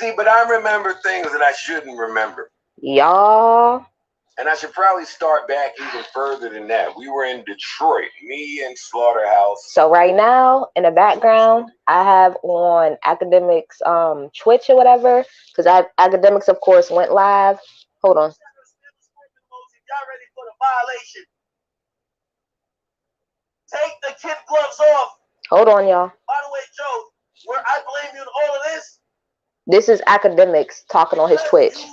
See, but I remember things that I shouldn't remember. Y'all. And I should probably start back even further than that. We were in Detroit, me and Slaughterhouse. So right now, in the background, I have on Academics Twitch or whatever, because Academics, of course, went live. Hold on. Y'all ready for the violation? Take the kid gloves off. Hold on, y'all. By the way, Joe, where I blame you in all of this. This is Academics talking on his Twitch. Talk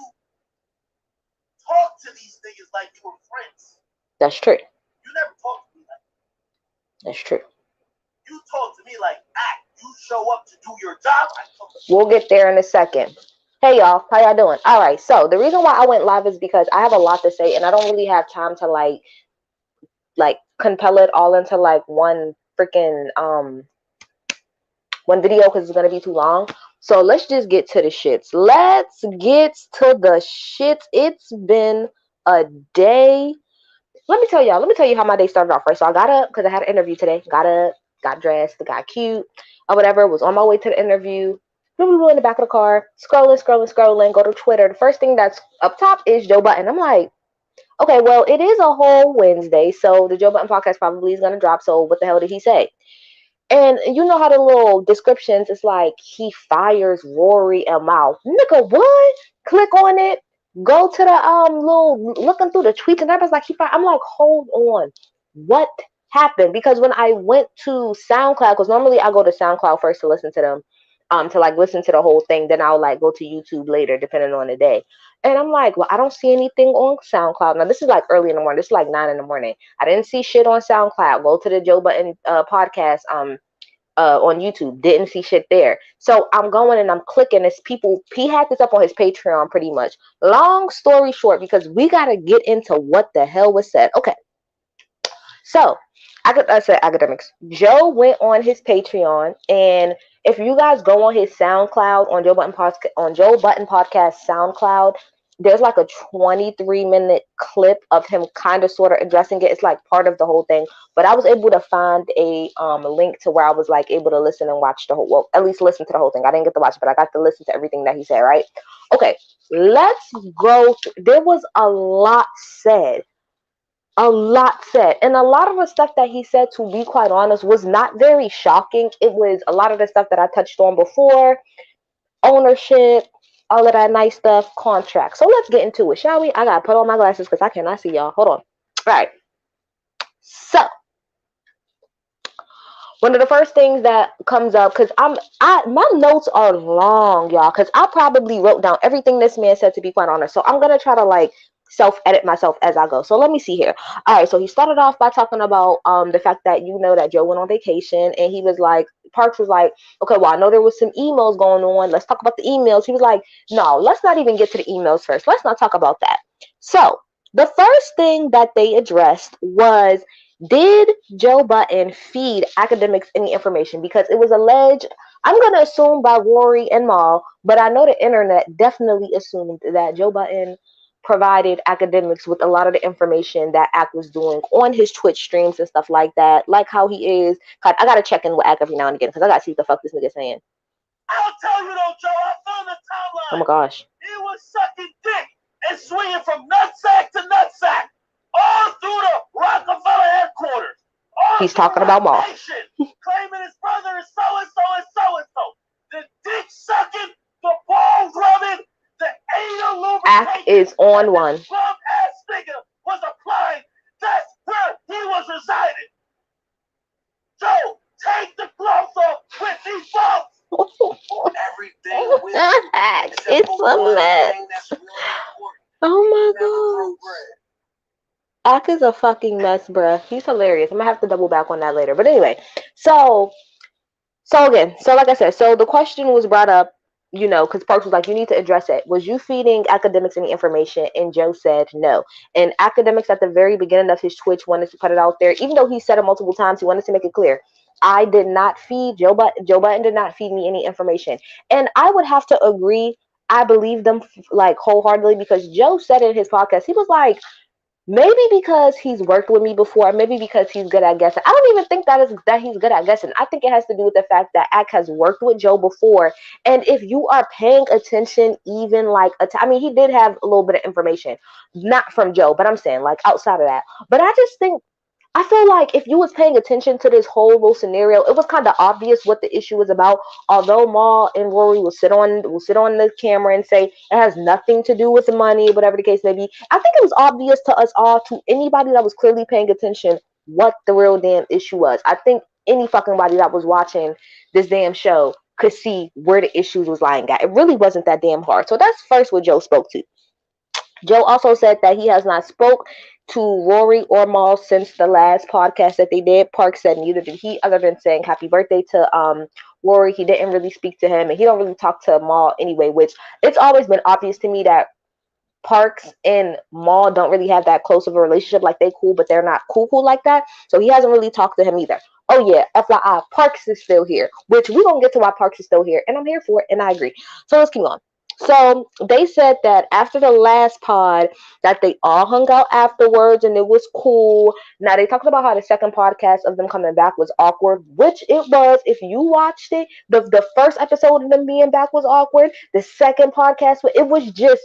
to these niggas like you were friends. That's true. You never talk to me like that. That's true. You talk to me like act. You show up to do your job. We'll get there in a second. Hey y'all, how y'all doing? All right, so the reason why I went live is because I have a lot to say and I don't really have time to like compel it all into like one freaking one video because it's gonna be too long. So let's just get to the shits. Let's get to the shits. It's been a day. Let me tell you how my day started off, right? So I got up because I had an interview today. Got up, got dressed, got cute, or whatever. Was on my way to the interview. We were in the back of the car, scrolling, go to Twitter. The first thing that's up top is Joe Budden. I'm like, okay, well, it is a whole Wednesday, so the Joe Budden podcast probably is going to drop. So what the hell did he say? And you know how the little descriptions, it's like, he fires Rory and Mal. Nigga, what? Click on it. Go to the little, looking through the tweets, and everybody's like, I'm like, hold on. What happened? Because when I went to SoundCloud, because normally I go to SoundCloud first to listen to them, to like listen to the whole thing, then I'll like go to YouTube later, depending on the day. And I'm like, well, I don't see anything on SoundCloud. Now, this is like early in the morning. This is like 9 in the morning. I didn't see shit on SoundCloud. Go to the Joe Budden podcast on YouTube. Didn't see shit there. So I'm going and I'm clicking. It's people. He had this up on his Patreon pretty much. Long story short, because we got to get into what the hell was said. Okay. So I said Academics. Joe went on his Patreon, and if you guys go on his SoundCloud on Joe Budden podcast SoundCloud, there's like a 23-minute clip of him kind of sort of addressing it. It's like part of the whole thing, but I was able to find a link to where I was like able to listen and watch the whole, well, at least listen to the whole thing. I didn't get to watch it, but I got to listen to everything that he said, right? Okay, let's go. There was a lot said. And a lot of the stuff that he said, to be quite honest, was not very shocking. It was a lot of the stuff that I touched on before: ownership, all of that nice stuff, contract. So let's get into it, shall we? I gotta put on my glasses because I cannot see y'all. Hold on. All right. So one of the first things that comes up, because my notes are long, y'all, because I probably wrote down everything this man said, to be quite honest. So I'm gonna try to like self-edit myself as I go. So let me see here. All right, so he started off by talking about the fact that, you know, that Joe went on vacation, and he was like, Parks was like, okay, well, I know there was some emails going on. Let's talk about the emails. He was like, no, let's not even get to the emails first. Let's not talk about that. So the first thing that they addressed was, did Joe Budden feed Academics any information? Because it was alleged, I'm going to assume by Rory and Mal, but I know the internet definitely assumed that Joe Budden provided Academics with a lot of the information that Ack was doing on his Twitch streams and stuff like that, like how he is. I gotta check in with Ack every now and again because I gotta see what the fuck this nigga saying. I'll tell you though, Joe, I found the timeline. Oh my gosh. He was sucking dick and swinging from nutsack to nutsack all through the Rockefeller headquarters. He's talking about Maul. Claiming his brother is so-and-so and so-and-so. The dick sucking, the balls rubbing, the anal lubrication. Ack is on one. Bum ass nigga was applying. That's where he was residing. Joe, take the gloves off with these bumps. Everything with it's a mess. Oh my gosh. Ack is a fucking mess, bruh. He's hilarious. I'm gonna have to double back on that later. But anyway, so again, so like I said, so the question was brought up, you know, because Parks was like, you need to address it. Was you feeding Academics any information? And Joe said no. And Academics at the very beginning of his Twitch wanted to put it out there, even though he said it multiple times, he wanted to make it clear. I did not feed Joe Budden. Joe Budden did not feed me any information. And I would have to agree. I believe them like wholeheartedly, because Joe said in his podcast, he was like, Maybe because he's worked with me before, maybe because he's good at guessing. I don't even think that he's good at guessing. I think it has to do with the fact that Ak has worked with Joe before, and if you are paying attention, even like I mean, he did have a little bit of information, not from Joe, but I'm saying like outside of that. But I just think I feel like if you was paying attention to this whole little scenario, it was kind of obvious what the issue was about. Although Maul and Rory will sit on the camera and say it has nothing to do with the money, whatever the case may be. I think it was obvious to us all, to anybody that was clearly paying attention, what the real damn issue was. I think any fucking body that was watching this damn show could see where the issues was lying at. It really wasn't that damn hard. So that's first what Joe spoke to. Joe also said that he has not spoke to Rory or Maul since the last podcast that they did. Park said neither did he, other than saying happy birthday to Rory. He didn't really speak to him, and he don't really talk to Maul anyway, which it's always been obvious to me that Parks and Maul don't really have that close of a relationship. Like, they cool, but they're not cool like that. So he hasn't really talked to him either. Oh yeah, FYI, Parks is still here, which we gonna get to why Parks is still here, and I'm here for it, and I agree. So let's keep on. So they said that after the last pod, that they all hung out afterwards and it was cool. Now they talked about how the second podcast of them coming back was awkward, which it was. If you watched it, the first episode of them being back was awkward. The second podcast, it was just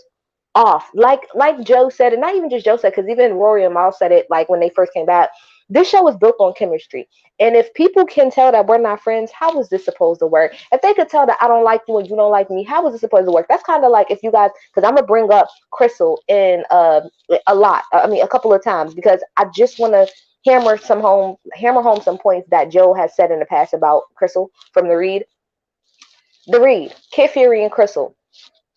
off. Like Joe said, and not even just Joe said, because even Rory and Miles said it, like when they first came back. This show is built on chemistry. And if people can tell that we're not friends, how is this supposed to work? If they could tell that I don't like you and you don't like me, how is this supposed to work? That's kind of like if you guys, because I'm going to bring up Crystal in a lot. I mean, a couple of times, because I just want to hammer home some points that Joe has said in the past about Crystal from the read. The read, Kid Fury and Crystal.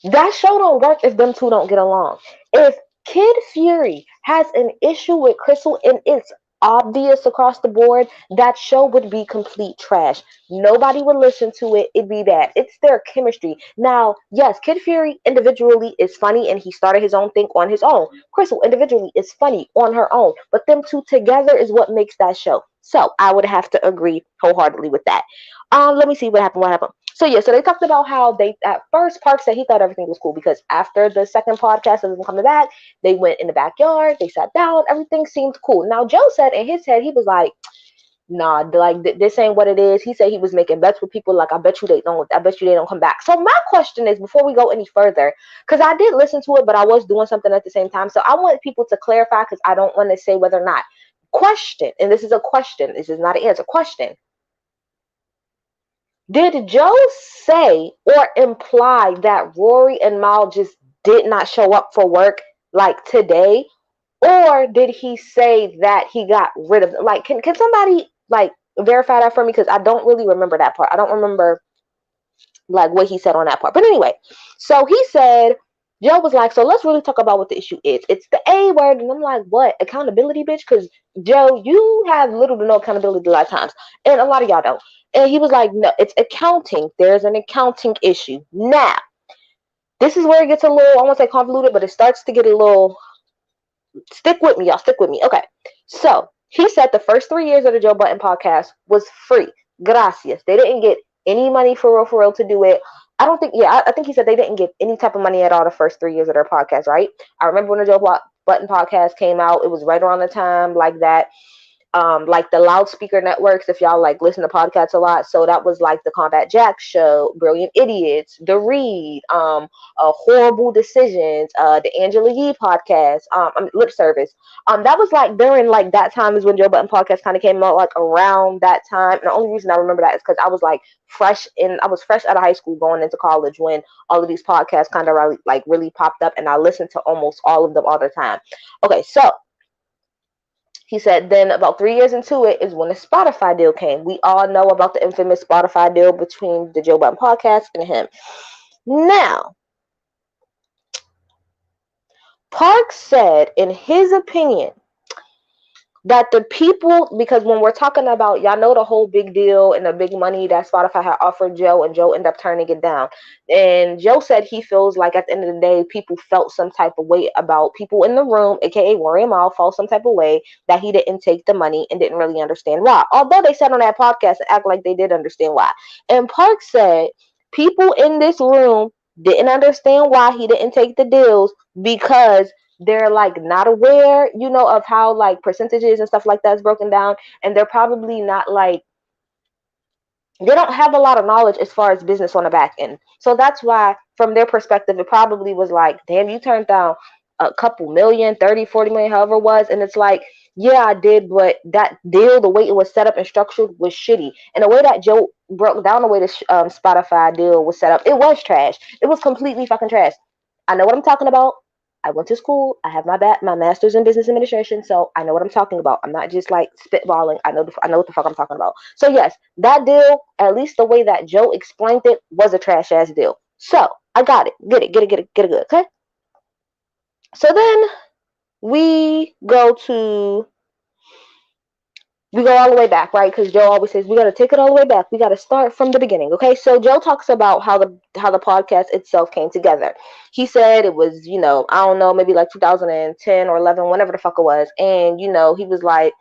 That show don't work if them two don't get along. If Kid Fury has an issue with Crystal and it's obvious across the board, that show would be complete trash. Nobody would listen to it. It'd be bad. It's their chemistry. Now, yes, Kid Fury individually is funny and he started his own thing on his own. Crystal individually is funny on her own. But them two together is what makes that show. So I would have to agree wholeheartedly with that. Let me see what happened. So yeah, so they talked about how they at first Park said he thought everything was cool because after the second podcast of them coming back, they went in the backyard, they sat down, everything seemed cool. Now Joe said in his head he was like, nah, like this ain't what it is. He said he was making bets with people like I bet you they don't come back. So my question is, before we go any further, because I did listen to it, but I was doing something at the same time. So I want people to clarify because I don't want to say whether or not. Question, and this is a question, this is not an answer. Question. Did Joe say or imply that Rory and Mal just did not show up for work like today? Or did he say that he got rid of them? Like, can somebody like verify that for me? Because I don't really remember that part. I don't remember like what he said on that part. But anyway, so he said, Joe was like, so let's really talk about what the issue is. It's the A word. And I'm like, what? Accountability, bitch? Because Joe, you have little to no accountability a lot of times. And a lot of y'all don't. And he was like, no, it's accounting. There's an accounting issue. Now, this is where it gets a little, I won't say convoluted, but it starts to get a little, stick with me, y'all. Stick with me. Okay. So he said the first 3 years of the Joe Budden podcast was free. Gracias. They didn't get any money for real to do it. I don't think, yeah, I think he said they didn't get any type of money at all the first 3 years of their podcast, right? I remember when the Joe Budden podcast came out, it was right around the time like the loudspeaker networks, if y'all like listen to podcasts a lot. So that was like the Combat Jack show, Brilliant Idiots, The Read, Horrible Decisions, the Angela Yee podcast, Lip Service. That was like during like that time is when Joe Budden podcast kind of came out, like around that time. And the only reason I remember that is because I was fresh out of high school going into college when all of these podcasts kind of really popped up, and I listened to almost all of them all the time. Okay, so he said then about 3 years into it is when the Spotify deal came. We all know about the infamous Spotify deal between the Joe Budden podcast and him. Now, Park said in his opinion that the people, because when we're talking about, y'all know the whole big deal and the big money that Spotify had offered Joe, and Joe ended up turning it down. And Joe said he feels like at the end of the day, people felt some type of way about people in the room, aka Rory and Mal, felt some type of way that he didn't take the money and didn't really understand why. Although they said on that podcast and act like they did understand why. And Park said people in this room didn't understand why he didn't take the deals because they're like not aware, of how like percentages and stuff like that's broken down, and they're probably not like, they don't have a lot of knowledge as far as business on the back end. So that's why, from their perspective, it probably was like, damn, you turned down a couple million, 30, 40 million, however it was. And it's like, yeah, I did, but that deal, the way it was set up and structured was shitty. And the way that Joe broke down the way the Spotify deal was set up, it was trash. It was completely fucking trash. I know what I'm talking about. I went to school. I have my master's in business administration, so I know what I'm talking about. I'm not just like spitballing. I know what the fuck I'm talking about. So yes, that deal, at least the way that Joe explained it, was a trash ass deal. So I got it. Get it good. Okay. So then we go to we go all the way back, right? Because Joe always says we got to take it all the way back. We got to start from the beginning. Okay, so Joe talks about how the podcast itself came together. He said it was, I don't know, maybe like 2010 or 11, whenever the fuck it was, and he was like,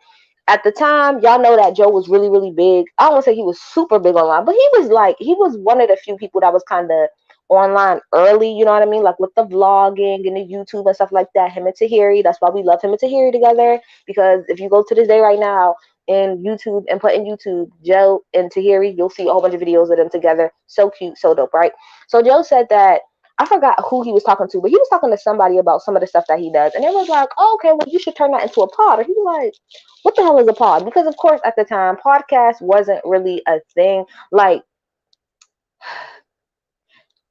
at the time, y'all know that Joe was really, really big. I don't want to say he was super big online, but he was one of the few people that was kind of online early, you know what I mean? Like with the vlogging and the YouTube and stuff like that. Him and Tahiri, that's why we love him and Tahiri together. Because if you go to this day right now in YouTube and put in YouTube Joe and Tahiri, you'll see a whole bunch of videos of them together. So cute, so dope, right? So Joe said that, I forgot who he was talking to, but he was talking to somebody about some of the stuff that he does. And it was like, oh, okay, well, you should turn that into a pod. Or he was like, what the hell is a pod? Because, of course, at the time, podcast wasn't really a thing. Like,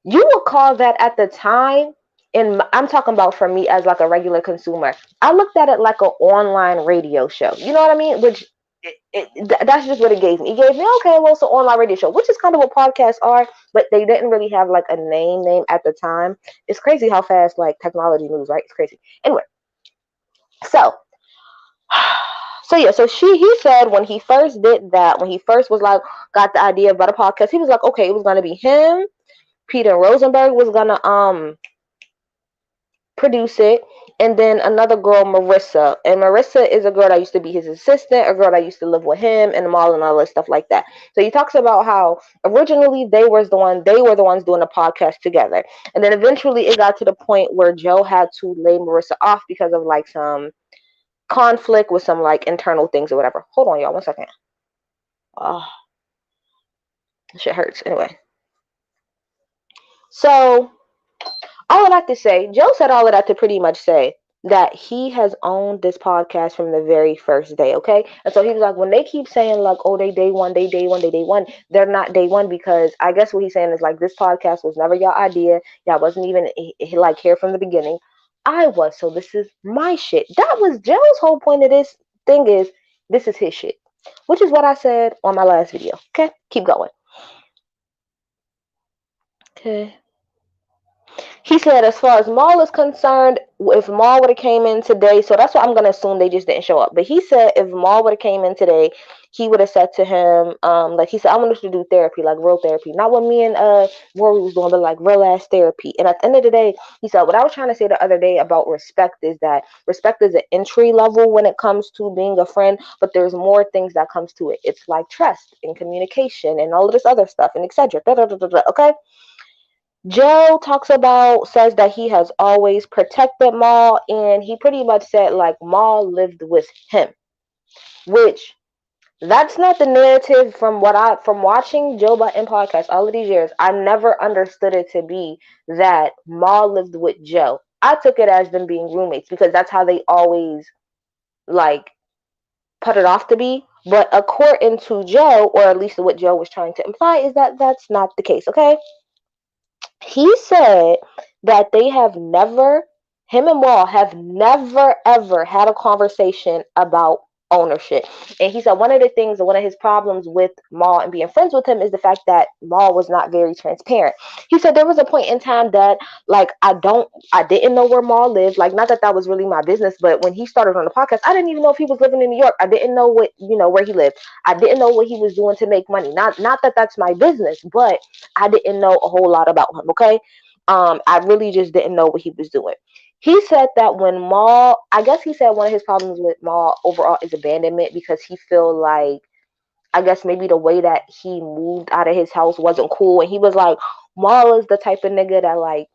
you would call that at the time, and I'm talking about for me as like a regular consumer, I looked at it like an online radio show. You know what I mean? Which that's just what it gave me. It gave me, okay, well, it's an online radio show, which is kind of what podcasts are, but they didn't really have like a name at the time. It's crazy how fast like technology moves, right? It's crazy. Anyway, so yeah, so he said when he first did that, when he first was like got the idea about a podcast, he was like, okay, it was gonna be him, Peter Rosenberg was gonna produce it, and then another girl, Marissa. And Marissa is a girl that used to be his assistant, a girl that used to live with him and the mall and all that stuff like that. So he talks about how originally they were the ones doing the podcast together. And then eventually it got to the point where Joe had to lay Marissa off because of like some conflict with some like internal things or whatever. Hold on, y'all, 1 second. Oh, shit hurts. Anyway. So all of that to say, Joe said all of that to pretty much say that he has owned this podcast from the very first day, okay? And so he was like, when they keep saying like, oh, they day one, they're not day one, because I guess what he's saying is like, this podcast was never your idea. Y'all wasn't even like here from the beginning. I was, so this is my shit. That was Joe's whole point of this thing, is this is his shit, which is what I said on my last video. Okay, keep going. Okay. He said, as far as Maul is concerned, if Maul would have came in today, so that's what I'm gonna assume, they just didn't show up. But he said if Maul would have came in today, he would have said to him, like he said, I want us to do therapy, like real therapy, not what me and Rory was doing, but like real ass therapy. And at the end of the day, he said, what I was trying to say the other day about respect is that respect is an entry level when it comes to being a friend, but there's more things that comes to it. It's like trust and communication and all of this other stuff and etc. Okay. Joe says that he has always protected Maul, and he pretty much said like Maul lived with him, which that's not the narrative from watching Joe Budden podcast all of these years. I never understood it to be that Maul lived with Joe. I took it as them being roommates because that's how they always like put it off to be. But according to Joe, or at least what Joe was trying to imply, is that that's not the case. Okay. He said that him and Maul have never ever had a conversation about ownership. And he said one of his problems with Maul and being friends with him is the fact that Maul was not very transparent. He said there was a point in time that like I didn't know where Maul lived. Like, not that that was really my business, but when he started on the podcast, I didn't even know if he was living in New York. I didn't know where he lived. I didn't know what he was doing to make money. Not that that's my business, but I didn't know a whole lot about him. Okay. I really just didn't know what he was doing. He said that when Maul, I guess he said one of his problems with Maul overall is abandonment, because he feel like, I guess maybe the way that he moved out of his house wasn't cool. And he was like, Maul is the type of nigga that like,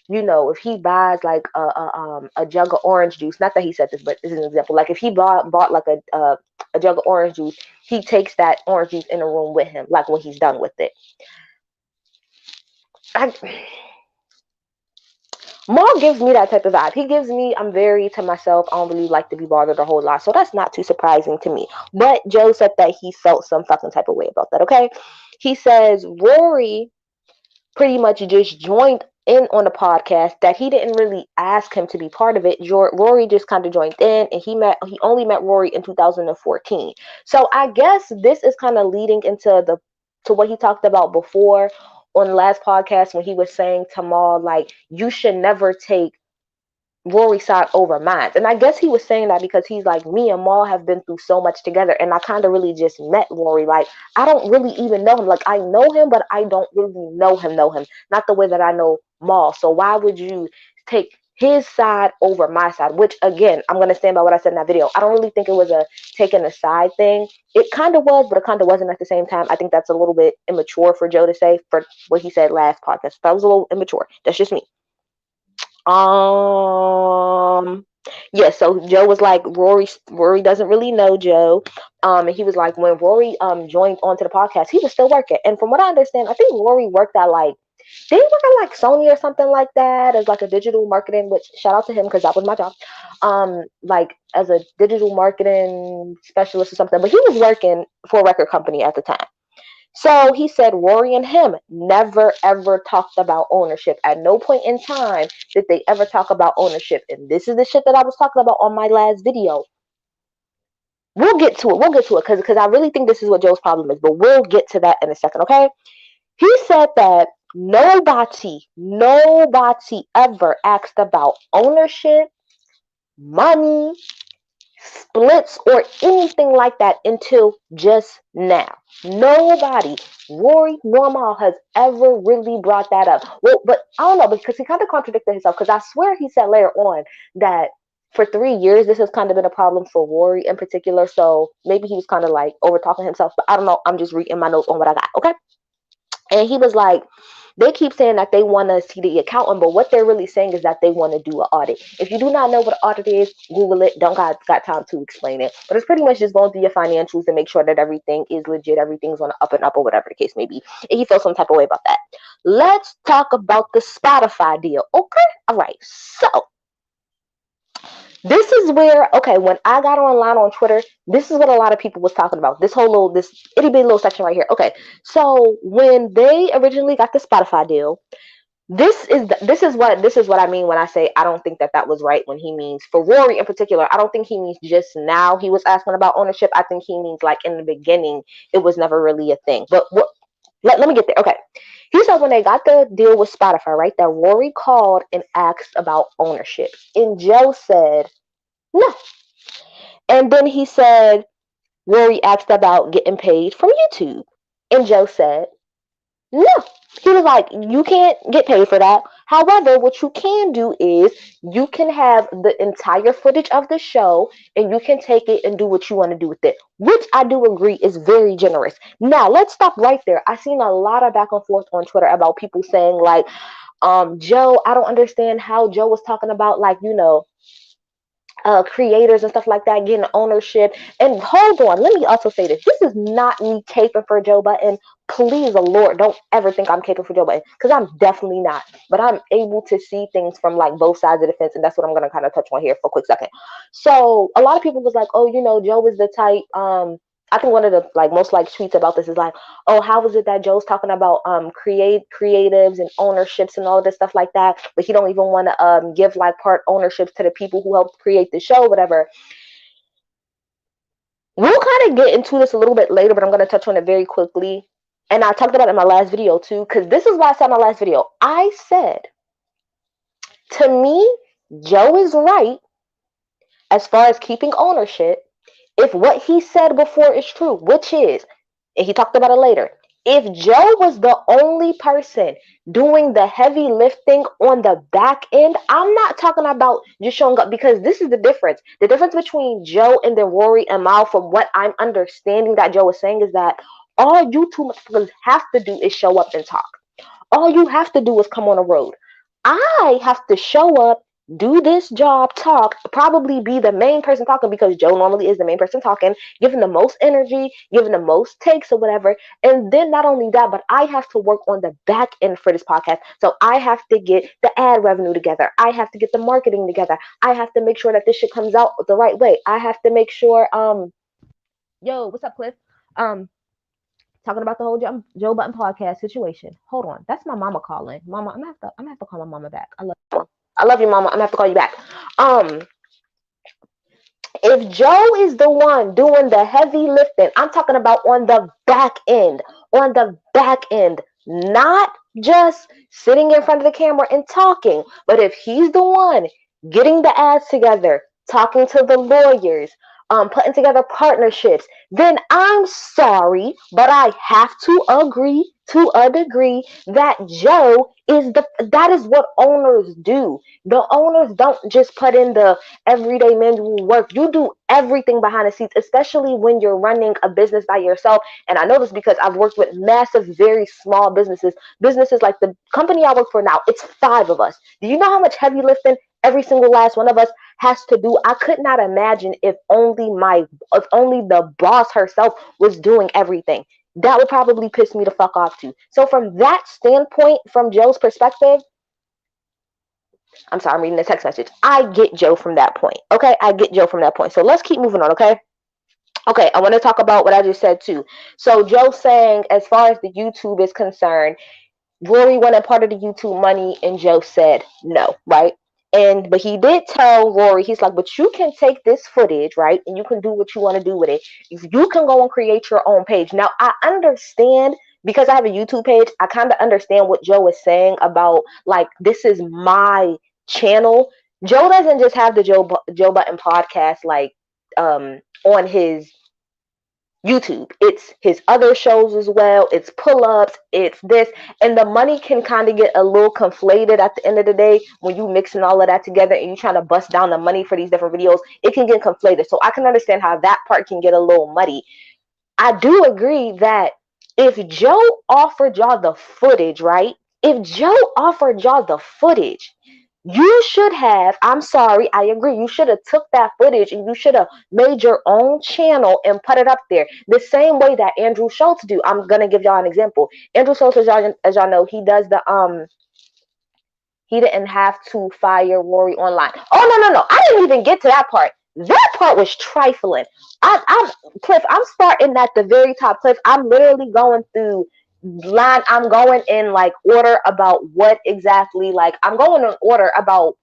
if he buys like a jug of orange juice, not that he said this, but this is an example. Like if he bought like a jug of orange juice, he takes that orange juice in the room with him, like when he's done with it. I, Maul gives me that type of vibe. He gives me, I'm very to myself. I don't really like to be bothered a whole lot. So that's not too surprising to me. But Joe said that he felt some fucking type of way about that, okay? He says Rory pretty much just joined in on the podcast, that he didn't really ask him to be part of it. Rory just kind of joined in, and he only met Rory in 2014. So I guess this is kind of leading into to what he talked about before on the last podcast, when he was saying to Maul, like, you should never take Rory's side over mine. And I guess he was saying that because he's like, me and Maul have been through so much together, and I kind of really just met Rory. Like, I don't really even know him. Like, I know him, but I don't really know him. Not the way that I know Maul. So why would you take his side over my side? Which, again, I'm going to stand by what I said in that video. I don't really think it was a taking a side thing. It kind of was, but it kind of wasn't at the same time. I think that's a little bit immature for Joe to say, for what he said last podcast. That was a little immature. That's just me. Yeah, so Joe was like, Rory doesn't really know Joe. And he was like, when Rory joined onto the podcast, he was still working. And from what I understand, I think Rory worked at like, did he work at like Sony or something like that as like a digital marketing, which shout out to him because that was my job. Like as a digital marketing specialist or something. But he was working for a record company at the time. So he said Rory and him never ever talked about ownership. At no point in time did they ever talk about ownership. And this is the shit that I was talking about on my last video. We'll get to it. Because I really think this is what Joe's problem is. But we'll get to that in a second, okay? He said that nobody ever asked about ownership, money, splits, or anything like that until just now. Nobody, Rory nor Maul, has ever really brought that up. Well, but I don't know, because he kind of contradicted himself, because I swear he said later on that for 3 years this has kind of been a problem for Rory in particular, so maybe he was kind of like over talking himself, but I don't know. I'm just reading my notes on what I got, okay? And he was like, they keep saying that they want to see the accountant, but what they're really saying is that they want to do an audit. If you do not know what an audit is, Google it. Don't got time to explain it. But it's pretty much just going through your financials to make sure that everything is legit, everything's on the up and up, or whatever the case may be. And he felt some type of way about that. Let's talk about the Spotify deal. Okay? All right. So this is where, okay, when I got online on Twitter, this is what a lot of people was talking about. This itty bitty little section right here. Okay, so when they originally got the Spotify deal, this is what I mean when I say I don't think that was right. When he means, for Rory in particular, I don't think he means just now he was asking about ownership. I think he means like in the beginning it was never really a thing. But let me get there. Okay. He said when they got the deal with Spotify, right, that Rory called and asked about ownership. And Joe said, no. And then he said, Rory asked about getting paid from YouTube. And Joe said, no. He was like, you can't get paid for that. However, what you can do is you can have the entire footage of the show and you can take it and do what you want to do with it, which I do agree is very generous. Now, let's stop right there. I've seen a lot of back and forth on Twitter about people saying like, Joe, I don't understand how Joe was talking about like, creators and stuff like that getting ownership. And hold on, let me also say this is not me caping for Joe Budden. Please, the Lord, don't ever think I'm caping for Joe Budden, because I'm definitely not. But I'm able to see things from like both sides of the fence, and that's what I'm going to kind of touch on here for a quick second. So a lot of people was like, oh, Joe is the type, I think one of the like most like tweets about this is like, oh, how is it that Joe's talking about creatives and ownerships and all of this stuff like that, but he don't even want to give like part ownerships to the people who helped create the show, whatever. We'll kind of get into this a little bit later, but I'm going to touch on it very quickly. And I talked about it in my last video too, because this is why I said in my last video. I said, to me, Joe is right as far as keeping ownership if what he said before is true, which is, and he talked about it later, if Joe was the only person doing the heavy lifting on the back end, I'm not talking about just showing up, because this is the difference. The difference between Joe and then Rory and Mal, from what I'm understanding that Joe is saying, is that all you two motherfuckers have to do is show up and talk. All you have to do is come on the road. I have to show up, do this job, talk, probably be the main person talking because Joe normally is the main person talking, giving the most energy, giving the most takes or whatever. And then not only that, but I have to work on the back end for this podcast. So I have to get the ad revenue together. I have to get the marketing together. I have to make sure that this shit comes out the right way. I have to make sure, yo, what's up, Cliff? Um, talking about the whole Joe Button podcast situation. Hold on, that's my mama calling. Mama, I'm gonna have to call my mama back. I love you, mama. I'm gonna have to call you back. Um, if Joe is the one doing the heavy lifting, I'm talking about on the back end, not just sitting in front of the camera and talking, but if he's the one getting the ads together, talking to the lawyers, putting together partnerships, then I'm sorry, but I have to agree to a degree that Joe that is what owners do. The owners don't just put in the everyday manual work. You do everything behind the scenes, especially when you're running a business by yourself. And I know this because I've worked with massive, very small businesses. Businesses like the company I work for now, it's 5 of us. Do you know how much heavy lifting every single last one of us has to do? I could not imagine if only the boss herself was doing everything. That would probably piss me the fuck off too. So from that standpoint, from Joe's perspective, I'm sorry, I'm reading the text message. I get Joe from that point. Okay, I get Joe from that point. So let's keep moving on. Okay. Okay, I want to talk about what I just said too. So Joe saying, as far as the YouTube is concerned, Rory wanted part of the YouTube money, and Joe said no, right? But he did tell Rory, he's like, but you can take this footage, right? And you can do what you want to do with it. If you can go and create your own page. Now, I understand because I have a YouTube page, I kind of understand what Joe is saying about like this is my channel. Joe doesn't just have the Joe Button podcast like on his YouTube. It's his other shows as well. It's pull-ups, it's this, and the money can kind of get a little conflated at the end of the day when you mixing all of that together and you trying to bust down the money for these different videos. It can get conflated. So I can understand how that part can get a little muddy. I do agree that if Joe offered y'all the footage, right? If Joe offered y'all the footage, you should have, I'm sorry, I agree, you should have took that footage and you should have made your own channel and put it up there. The same way that Andrew Schultz do. I'm gonna give y'all an example. Andrew Schultz, as y'all know, he does the he didn't have to fire Rory online. Oh no, I didn't even get to that part. That part was trifling. Cliff, I'm starting at the very top. Cliff, I'm literally going through I'm going in like order about what exactly, like I'm going in order about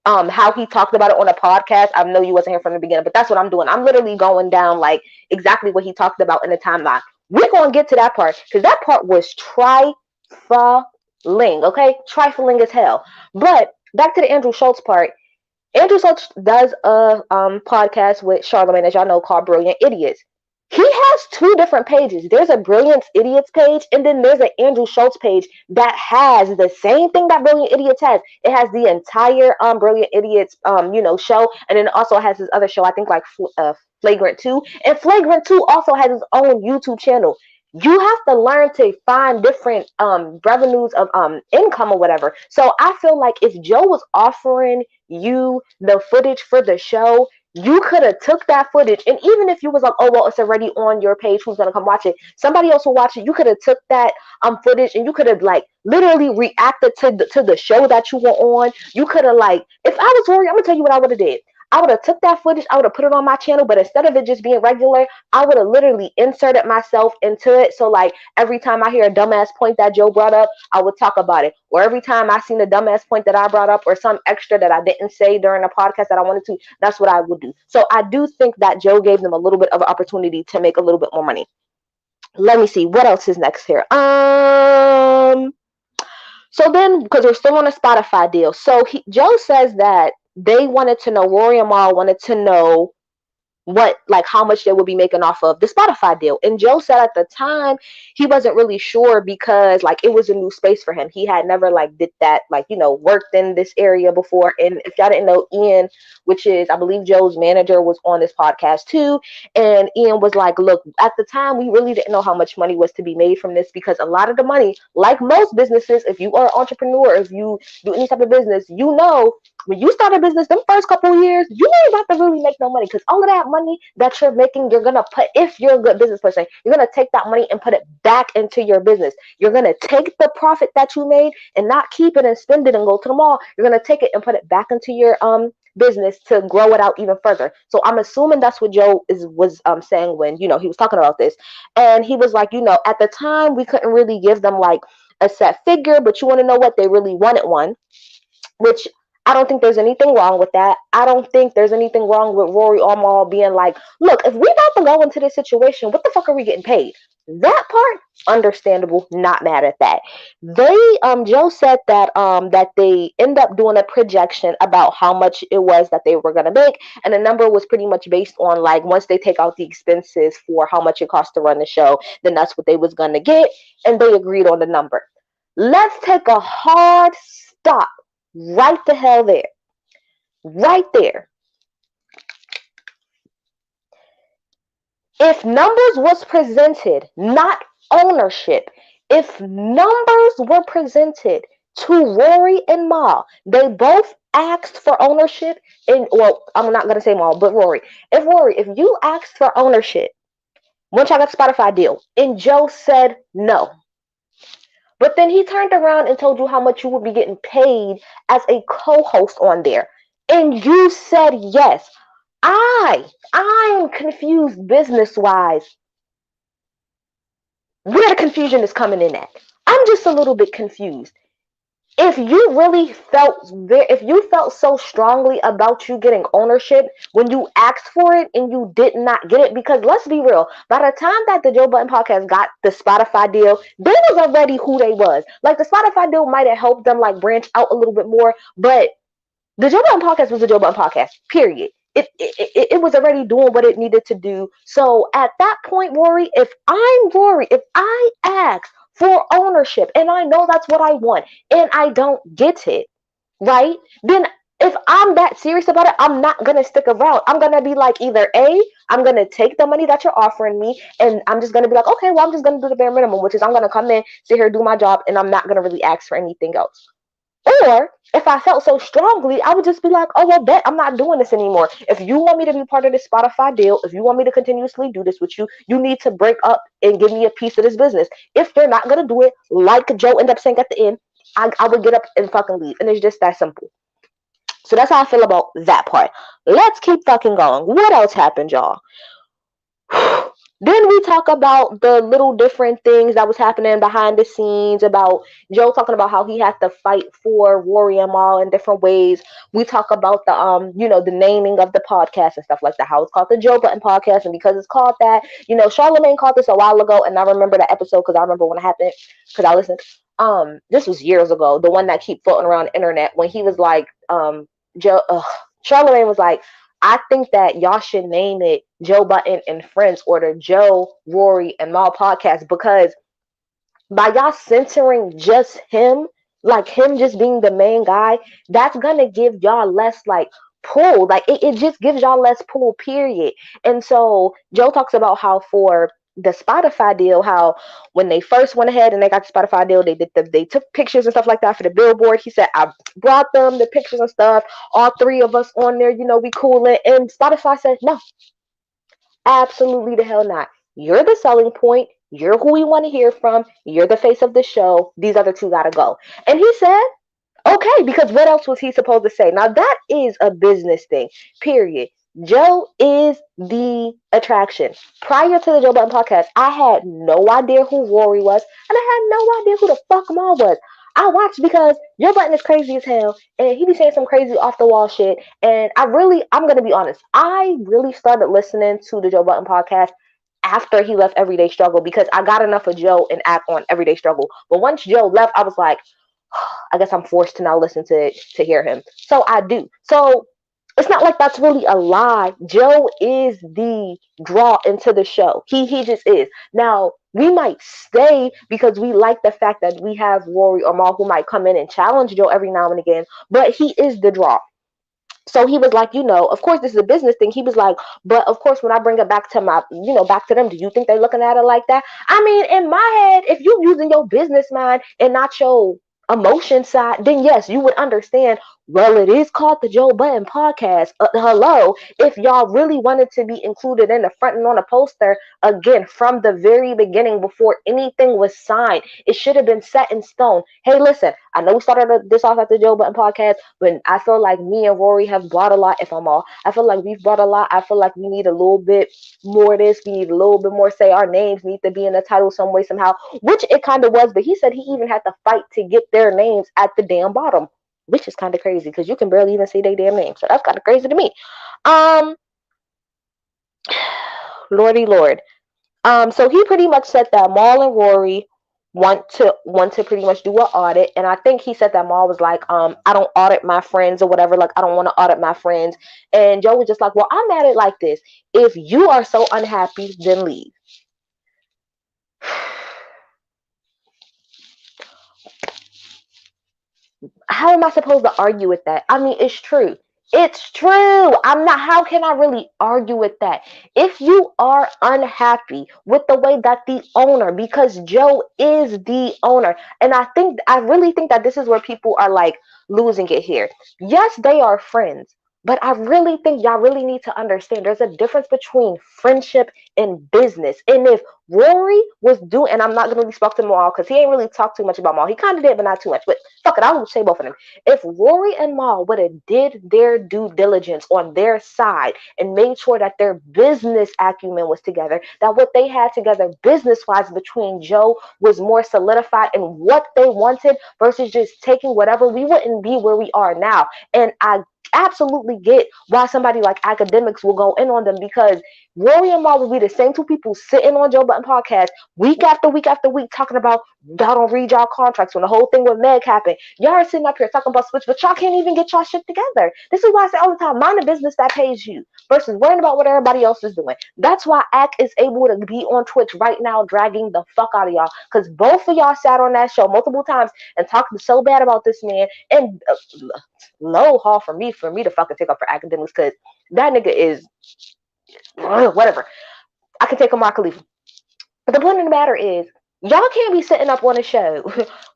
how he talked about it on a podcast. I know you wasn't here from the beginning, but that's what I'm doing. I'm literally going down like exactly what he talked about in the timeline. We're gonna get to that part because that part was trifling, okay? Trifling as hell. But back to the Andrew Schultz part. Andrew Schultz does a podcast with Charlamagne, as y'all know, called Brilliant Idiots. He has 2 different pages. There's a Brilliant Idiots page, and then there's an Andrew Schultz page that has the same thing that Brilliant Idiots has. It has the entire Brilliant Idiots show, and then it also has his other show, I think like Flagrant 2. And Flagrant 2 also has his own YouTube channel. You have to learn to find different revenues of income or whatever. So I feel like if Joe was offering you the footage for the show, you could have took that footage, and even if you was like, oh well, it's already on your page, who's gonna come watch it? Somebody else will watch it. You could have took that footage and you could have like literally reacted to the show that you were on. You could have like, if I was Rory, I'm gonna tell you what I would have did. I would have took that footage, I would have put it on my channel, but instead of it just being regular, I would have literally inserted myself into it. So like every time I hear a dumbass point that Joe brought up, I would talk about it. Or every time I seen a dumbass point that I brought up or some extra that I didn't say during a podcast that I wanted to, that's what I would do. So I do think that Joe gave them a little bit of an opportunity to make a little bit more money. Let me see what else is next here. So then, because we're still on a Spotify deal, so Joe says that they wanted to know, Rory and Mal wanted to know what, like, how much they would be making off of the Spotify deal. And Joe said at the time he wasn't really sure because, like, it was a new space for him. He had never, like, did that, like, worked in this area before. And if y'all didn't know, Ian, which is, I believe, Joe's manager, was on this podcast too. And Ian was like, look, at the time we really didn't know how much money was to be made from this, because a lot of the money, like most businesses, if you are an entrepreneur, if you do any type of business, when you start a business, them first couple of years, you ain't about to really make no money, because all of that money that you're making, you're gonna put, if you're a good business person, you're gonna take that money and put it back into your business. You're gonna take the profit that you made and not keep it and spend it and go to the mall. You're gonna take it and put it back into your business to grow it out even further. So I'm assuming that's what Joe was saying when he was talking about this. And he was like, at the time we couldn't really give them like a set figure, but you want to know what, they really wanted one, which I don't think there's anything wrong with that. I don't think there's anything wrong with Rory Ormal being like, look, if we about to go into this situation, what the fuck are we getting paid? That part, understandable, not mad at that. Joe said that they end up doing a projection about how much it was that they were gonna make, and the number was pretty much based on, like, once they take out the expenses for how much it costs to run the show, then that's what they was gonna get, and they agreed on the number. Let's take a hard stop right the hell there. Right there. If numbers was presented, not ownership, if numbers were presented to Rory and Mal, they both asked for ownership, and, well, I'm not going to say Mal, but Rory. If you asked for ownership, once y'all got the Spotify deal, and Joe said no, but then he turned around and told you how much you would be getting paid as a co-host on there, and you said yes. I'm confused business-wise where the confusion is coming in at. I'm just a little bit confused. If you felt so strongly about you getting ownership when you asked for it and you did not get it, because let's be real, by the time that the Joe Budden podcast got the Spotify deal, they was already who they was. Like, the Spotify deal might have helped them, like, branch out a little bit more, but the Joe Budden podcast was a Joe Budden podcast, period. It was already doing what it needed to do. So at that point, Rory, if I ask for ownership and I know that's what I want and I don't get it, right? Then if I'm that serious about it, I'm not going to stick around. I'm going to be like, either A, I'm going to take the money that you're offering me, and I'm just going to be like, okay, well, I'm just going to do the bare minimum, which is I'm going to come in, sit here, do my job, and I'm not going to really ask for anything else. Or if I felt so strongly, I would just be like, oh, well, bet I'm not doing this anymore. If you want me to be part of this Spotify deal, if you want me to continuously do this with you, you need to break up and give me a piece of this business. If they're not going to do it, like Joe ended up saying at the end, I would get up and fucking leave. And it's just that simple. So that's how I feel about that part. Let's keep fucking going. What else happened, y'all? Then we talk about the little different things that was happening behind the scenes, about Joe talking about how he had to fight for Rory and Mal in different ways. We talk about the naming of the podcast and stuff like that, how it's called the Joe Budden podcast, and because it's called that, Charlamagne called this a while ago, and I remember that episode because I remember when it happened, because I listened. This was years ago, the one that keep floating around the internet, when he was like, Charlamagne was like, I think that y'all should name it Joe Budden and Friends, or the Joe, Rory, and Mal podcast, because by y'all centering just him, like him just being the main guy, that's gonna give y'all less like pull. Like it just gives y'all less pull, period. And so Joe talks about how for the Spotify deal, how when they first went ahead and they got the Spotify deal, they took pictures and stuff like that for the billboard. He said, I brought them the pictures and stuff, all three of us on there, we coolin'. And Spotify said, no, absolutely the hell not. You're the selling point. You're who we want to hear from. You're the face of the show. These other two gotta go. And he said, okay, because what else was he supposed to say? Now that is a business thing, period. Joe is the attraction. Prior to the Joe Budden podcast, I had no idea who Rory was, and I had no idea who the fuck Mal was. I watched because Joe Budden is crazy as hell, and he be saying some crazy off the wall shit. And I'm gonna be honest, I really started listening to the Joe Budden podcast after he left Everyday Struggle, because I got enough of Joe and act on Everyday Struggle. But once Joe left, I was like, I guess I'm forced to now listen to hear him. So I do. So It's not like that's really a lie. Joe is the draw into the show. He just is. Now, we might stay because we like the fact that we have Rory or Mal who might come in and challenge Joe every now and again, but he is the draw. So he was like, of course this is a business thing. He was like, but of course when I bring it back to back to them, do you think they're looking at it like that? I mean, in my head, if you using your business mind and not your emotion side, then yes, you would understand. Well, it is called the Joe Budden podcast. Hello, if y'all really wanted to be included in the front and on a poster, again, from the very beginning, before anything was signed, it should have been set in stone. Hey, listen, I know we started this off at the Joe Budden podcast, but I feel like me and Rory have brought a lot. If I'm all, I feel like we've brought a lot. I feel like we need a little bit more of this. We need a little bit more say. Our names need to be in the title some way, somehow, which it kind of was. But he said he even had to fight to get their names at the damn bottom, which is kind of crazy because you can barely even see their damn name. So that's kind of crazy to me. Um, Lordy Lord. So he pretty much said that Mal and Rory want to pretty much do an audit, and I think he said that Mal was like, I don't audit my friends or whatever, like I don't want to audit my friends, and Joe was just like, well, I'm at it like this: if you are so unhappy, then leave. How am I supposed to argue with that? I mean, it's true. It's true. I'm not, how can I really argue with that? If you are unhappy with the way that the owner, because Joe is the owner, and I really think that this is where people are like losing it here. Yes, they are friends, but I really think y'all really need to understand there's a difference between friendship and business. And if Rory was doing, and I'm not going to really speak to Mal because he ain't really talked too much about Mal. He kind of did, but not too much. But fuck it, I will say both of them. If Rory and Mal would have did their due diligence on their side and made sure that their business acumen was together, that what they had together business-wise between Joe was more solidified in what they wanted versus just taking whatever, we wouldn't be where we are now. And I absolutely get why somebody like academics will go in on them, because Rory and Mal will be the same two people sitting on Joe Budden podcast week after week after week talking about y'all don't read y'all contracts. When the whole thing with Meg happened, y'all are sitting up here talking about switch, but y'all can't even get y'all shit together. This is why I say all the time, mind the business that pays you versus worrying about what everybody else is doing. That's why Ack is able to be on Twitch right now dragging the fuck out of y'all, because both of y'all sat on that show multiple times and talked so bad about this man. And low haul for me to fucking take up for academics, because that nigga is whatever. I can take a Mark Khalifa. But the point of the matter is, y'all can't be sitting up on a show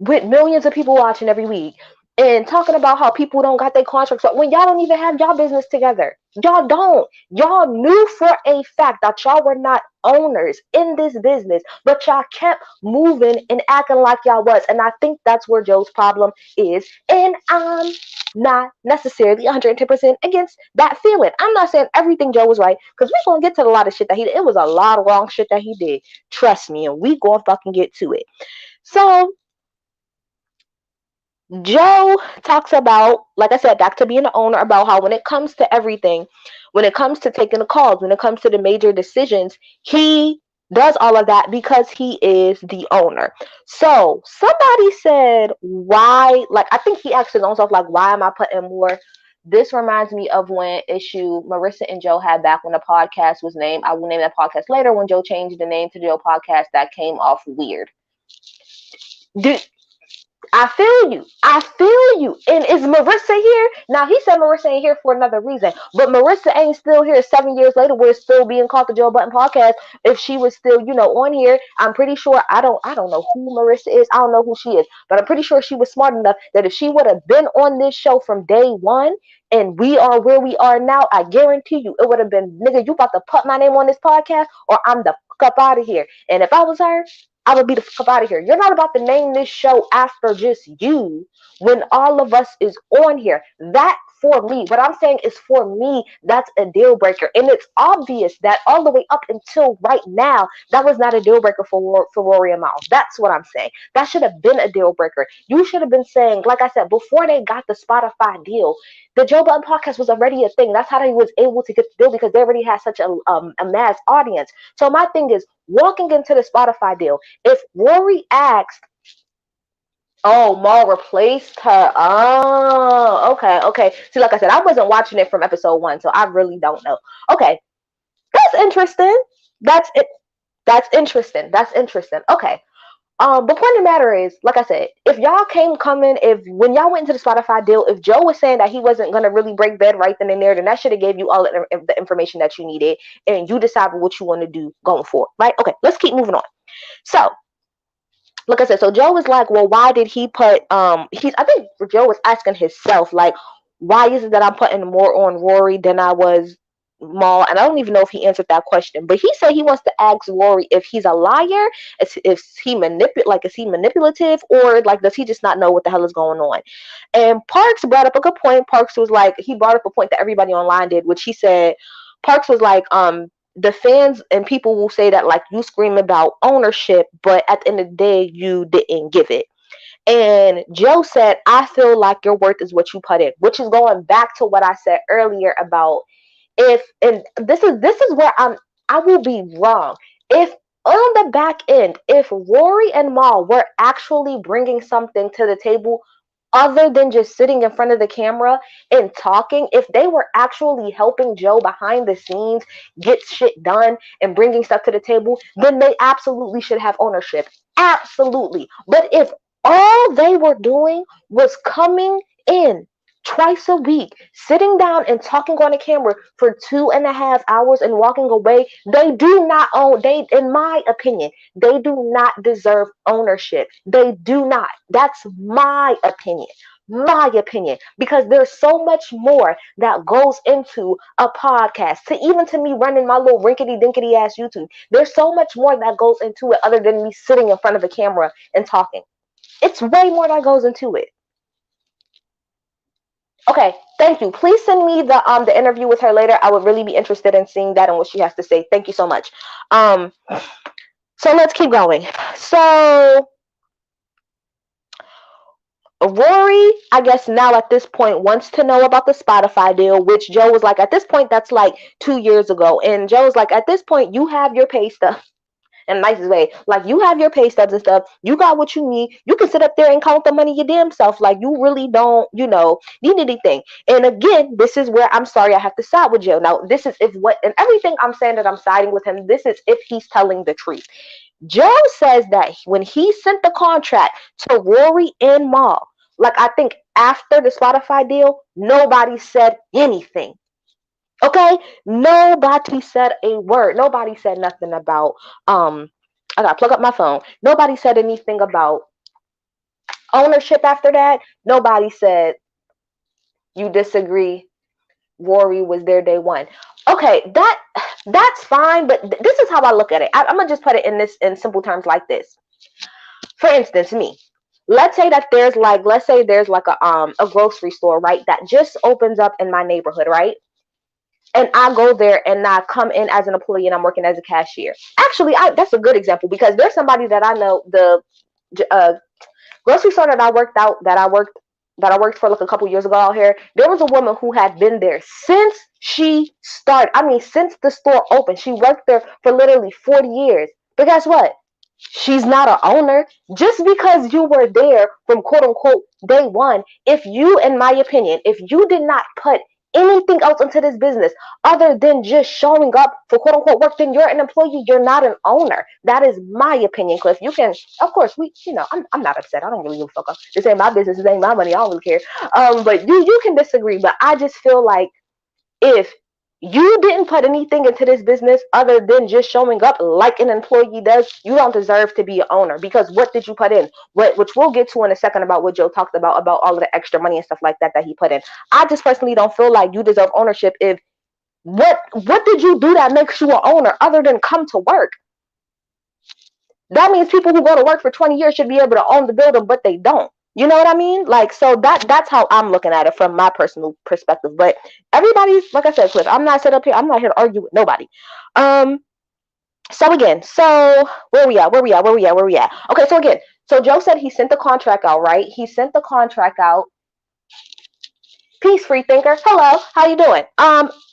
with millions of people watching every week and talking about how people don't got their contracts up when y'all don't even have y'all business together. Y'all don't. Y'all knew for a fact that y'all were not owners in this business, but y'all kept moving and acting like y'all was. And I think that's where Joe's problem is. And I'm not necessarily 110% against that feeling. I'm not saying everything Joe was right, because we're going to get to a lot of shit that he did. It was a lot of wrong shit that he did. Trust me, and we going to fucking get to it. So, Joe talks about, like I said, back to being an owner, about how when it comes to everything, when it comes to taking the calls, when it comes to the major decisions, he does all of that because he is the owner. So somebody said, why, like, I think he asked his own self, like, why am I putting more? This reminds me of when issue Marissa and Joe had back when the podcast was named. I will name that podcast later, when Joe changed the name to Joe Podcast. That came off weird. Dude, I feel you. I feel you. And is Marissa here? Now, he said Marissa ain't here for another reason, but Marissa ain't still here 7 years later. We're still being called the Joe Budden podcast. If she was still, on here, I'm pretty sure, I don't know who Marissa is. I don't know who she is, but I'm pretty sure she was smart enough that if she would have been on this show from day one, and we are where we are now, I guarantee you it would have been, nigga, you about to put my name on this podcast or I'm the fuck up out of here. And if I was her, I would be the fuck out of here. You're not about to name this show after just you when all of us is on here. That, for me, what I'm saying is, for me, that's a deal breaker. And it's obvious that all the way up until right now, that was not a deal breaker for Rory and Miles. That's what I'm saying. That should have been a deal breaker. You should have been saying, like I said, before they got the Spotify deal, the Joe Budden podcast was already a thing. That's how they was able to get the deal, because they already had such a mass audience. So my thing is, walking into the Spotify deal, if Rory asked, oh, Mal replaced her. Oh, Okay. See, like I said, I wasn't watching it from episode 1, so I really don't know. Okay, that's interesting. That's it. That's interesting. That's interesting. Okay. The point of the matter is, like I said, if y'all coming, if when y'all went into the Spotify deal, if Joe was saying that he wasn't gonna really break bed right then and there, then that should have gave you all the information that you needed, and you decided what you want to do going forward, right? Okay, let's keep moving on. So, like I said, so Joe was like, well, why did he put I think Joe was asking himself, like, why is it that I'm putting more on Rory than I was Maul? And I don't even know if he answered that question, but he said he wants to ask Rory if he's a liar, if he is he manipulative, or like does he just not know what the hell is going on? And Parks brought up a good point. Parks was like, he brought up a point that everybody online did, which he said, Parks was like, the fans and people will say that like you scream about ownership, but at the end of the day, you didn't give it. And Joe said, I feel like your worth is what you put in, which is going back to what I said earlier about if, and this is where I will be wrong. If on the back end, if Rory and Maul were actually bringing something to the table other than just sitting in front of the camera and talking, if they were actually helping Joe behind the scenes get shit done and bringing stuff to the table, then they absolutely should have ownership. Absolutely. But if all they were doing was coming in twice a week, sitting down and talking on a camera for 2.5 hours and walking away, they do not own, they, in my opinion, they do not deserve ownership. They do not. That's my opinion. My opinion, because there's so much more that goes into a podcast. To even to me running my little rinkety dinkety ass YouTube, there's so much more that goes into it other than me sitting in front of a camera and talking. It's way more that goes into it. Okay, thank you. Please send me the interview with her later. I would really be interested in seeing that and what she has to say. Thank you so much. So let's keep going. So Rory, I guess now at this point wants to know about the Spotify deal, which Joe was like, at this point, that's like 2 years ago. And Joe was like, at this point, you have your pay stuff in the nicest way. Like, you have your pay stubs and stuff. You got what you need. You can sit up there and count the money your damn self. Like, you really don't, need anything. And again, this is where I'm sorry I have to side with Joe. Now, this is if what, and everything I'm saying that I'm siding with him, this is if he's telling the truth. Joe says that when he sent the contract to Rory and Maul, like I think after the Spotify deal, nobody said anything. Okay? Nobody said a word. Nobody said nothing about I gotta plug up my phone. Nobody said anything about ownership after that. Nobody said you disagree. Rory was there day one. Okay, that's fine, but this is how I look at it. I'm gonna just put it in simple terms like this. For instance, me. Let's say there's like a grocery store, right, that just opens up in my neighborhood, right? And I go there and I come in as an employee and I'm working as a cashier. Actually, that's a good example because there's somebody that I know, the uh, grocery store that I worked for like a couple years ago out here. There was a woman who had been there since she started. I mean, since the store opened, she worked there for literally 40 years. But guess what? She's not an owner. Just because you were there from quote unquote day one, if you, in my opinion, if you did not put anything else into this business other than just showing up for quote unquote work, then you're an employee. You're not an owner. That is my opinion, Cliff. You can, of course, I'm not upset. I don't really give a fuck. This ain't my business. This ain't my money. I don't really care. But you can disagree. But I just feel like if you didn't put anything into this business other than just showing up like an employee does, you don't deserve to be an owner, because what did you put in? Which we'll get to in a second about what Joe talked about all of the extra money and stuff like that he put in. I just personally don't feel like you deserve ownership if what did you do that makes you an owner other than come to work? That means people who go to work for 20 years should be able to own the building, but they don't. You know what I mean? Like, so that's how I'm looking at it from my personal perspective. But everybody's, like I said, Cliff, I'm not set up here. I'm not here to argue with nobody. So again, where we at? Okay, so again, so Joe said he sent the contract out, right? He sent the contract out. Peace, free thinker. Hello, how you doing?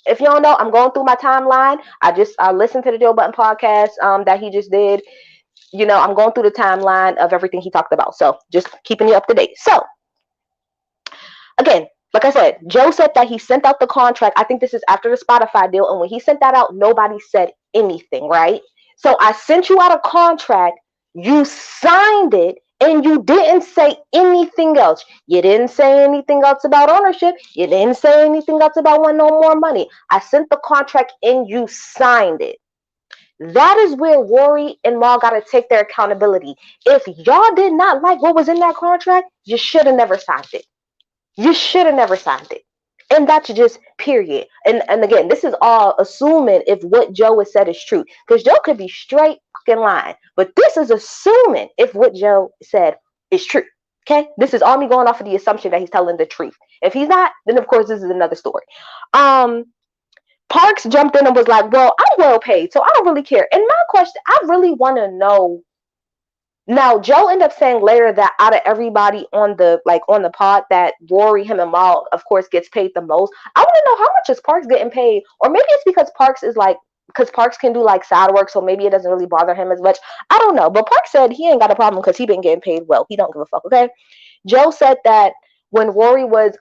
If you don't know, I'm going through my timeline. I listened to the Joe Budden podcast that he just did. I'm going through the timeline of everything he talked about. So just keeping you up to date. So again, Like I said, Joe said that he sent out the contract. I think this is after the Spotify deal. And when he sent that out, nobody said anything, right? So I sent you out a contract. You signed it and you didn't say anything else. You didn't say anything else about ownership. You didn't say anything else about wanting no more money. I sent the contract and you signed it. That is where Rory and Mal got to take their accountability. If y'all did not like what was in that contract, you should have never signed it. You should have never signed it. And that's just period. And again, this is all assuming if what Joe has said is true. Because Joe could be straight fucking lying. But this is assuming if what Joe said is true. Okay? This is all me going off of the assumption that he's telling the truth. If he's not, then of course this is another story. Parks jumped in and was like, well, I'm well paid, so I don't really care. And my question, I really want to know. Now, Joe ended up saying later that out of everybody on the pod, that Rory, him, and Mal, of course, gets paid the most. I want to know how much is Parks getting paid, or maybe it's because Parks can do like side work, so maybe it doesn't really bother him as much. I don't know, but Parks said he ain't got a problem because he been getting paid well. He don't give a fuck. Okay. Joe said that when Rory was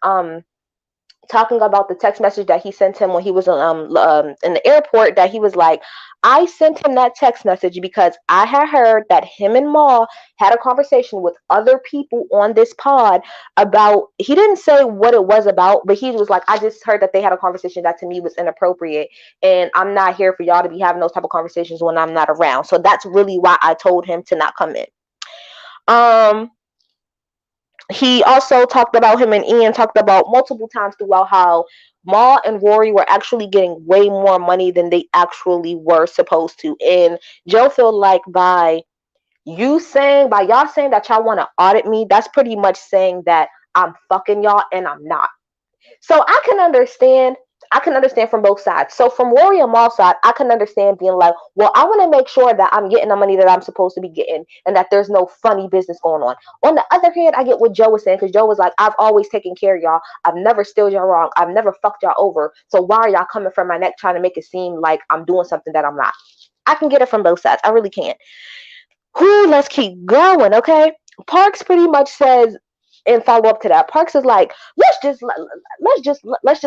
talking about the text message that he sent him when he was in the airport, that he was like, I sent him that text message because I had heard that him and Maul had a conversation with other people on this pod about, he didn't say what it was about, but he was like, I just heard that they had a conversation that to me was inappropriate, and I'm not here for y'all to be having those type of conversations when I'm not around. So that's really why I told him to not come in. He also talked about, him and Ian talked about multiple times throughout how Maul and Rory were actually getting way more money than they actually were supposed to. And Joe felt like by y'all saying that y'all want to audit me, that's pretty much saying that I'm fucking y'all and I'm not. So I can understand from both sides. So from Rory and Maul's side, I can understand being like, well, I want to make sure that I'm getting the money that I'm supposed to be getting and that there's no funny business going on. On the other hand, I get what Joe was saying, because Joe was like, I've always taken care of y'all. I've never steered y'all wrong. I've never fucked y'all over. So why are y'all coming from my neck trying to make it seem like I'm doing something that I'm not? I can get it from both sides. I really can. Let's keep going, okay? Parks pretty much says, and follow up to that, Parks is like, let's just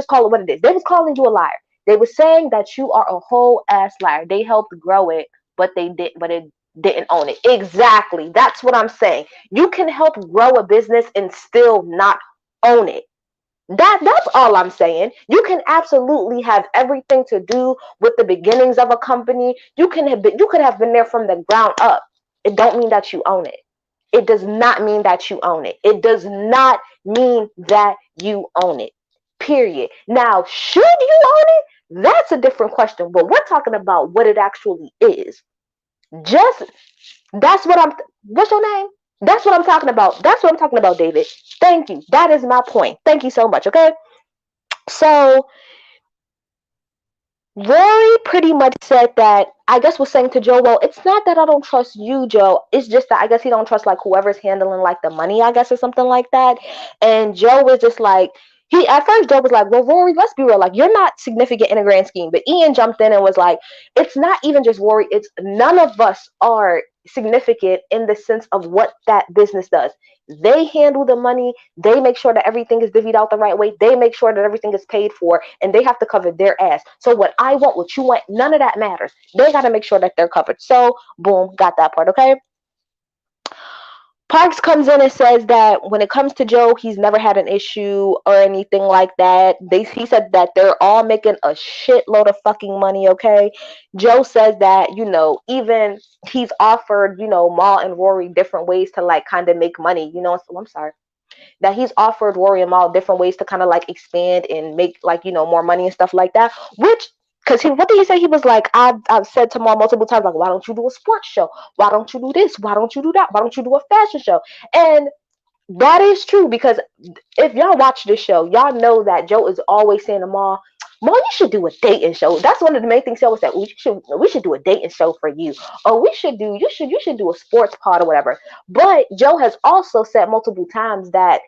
call it what it is. They was calling you a liar. They were saying that you are a whole ass liar. They helped grow it, but it didn't own it. Exactly. That's what I'm saying. You can help grow a business and still not own it. That's all I'm saying. You can absolutely have everything to do with the beginnings of a company. You could have been there from the ground up. It don't mean that you own it. It does not mean that you own it. It does not mean that you own it. Period. Now, should you own it? That's a different question. But we're talking about what it actually is. What's your name? That's what I'm talking about. That's what I'm talking about, David. Thank you. That is my point. Thank you so much, okay? So, Rory pretty much said that, I guess was saying to Joe, well, it's not that I don't trust you, Joe. It's just that I guess he don't trust like whoever's handling like the money, I guess, or something like that. And Joe was just like, at first Joe was like, well, Rory, let's be real, like, you're not significant in a grand scheme. But Ian jumped in and was like, it's not even just Rory, it's none of us are significant in the sense of what that business does. They handle the money. They make sure that everything is divvied out the right way. They make sure that everything is paid for, and they have to cover their ass. So what I want, what you want, none of that matters. They got to make sure that they're covered. So boom, got that part, okay? Parks comes in and says that when it comes to Joe, he's never had an issue or anything like that. He said that they're all making a shitload of fucking money, okay? Joe says that, even he's offered, Mal and Rory different ways to like kind of make money, so I'm sorry. That he's offered Rory and Mal different ways to kind of like expand and make like, more money and stuff like that, which, because what did he say? He was like, I've said to Mal multiple times, like, why don't you do a sports show? Why don't you do this? Why don't you do that? Why don't you do a fashion show? And that is true, because if y'all watch this show, y'all know that Joe is always saying to Mal, you should do a dating show. That's one of the main things he always said. We should do a dating show for you. Or you should do a sports pod or whatever. But Joe has also said multiple times that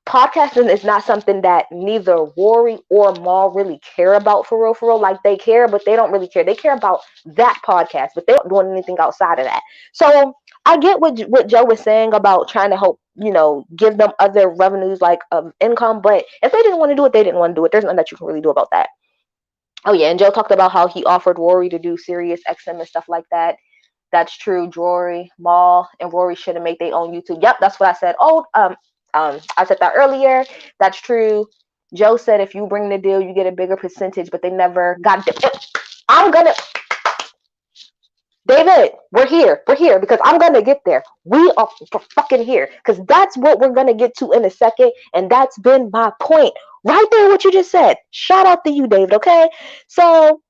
podcasting is not something that neither Rory or Mal really care about for real. Like, they care, but they don't really care. They care about that podcast, but they don't do anything outside of that. So I get what Joe was saying about trying to help give them other revenues like of income. But if they didn't want to do it, they didn't want to do it. There's nothing that you can really do about that. Oh yeah, and Joe talked about how he offered Rory to do Sirius XM and stuff like that. That's true. Rory, Maul, and Rory should have made their own YouTube. Yep, that's what I said. Oh, I said that earlier. That's true. Joe said if you bring the deal, you get a bigger percentage, but they never got it. I'm gonna, David, we're here. We're here because I'm gonna get there. We are fucking here because that's what we're gonna get to in a second, and that's been my point right there. What you just said. Shout out to you, David. Okay, so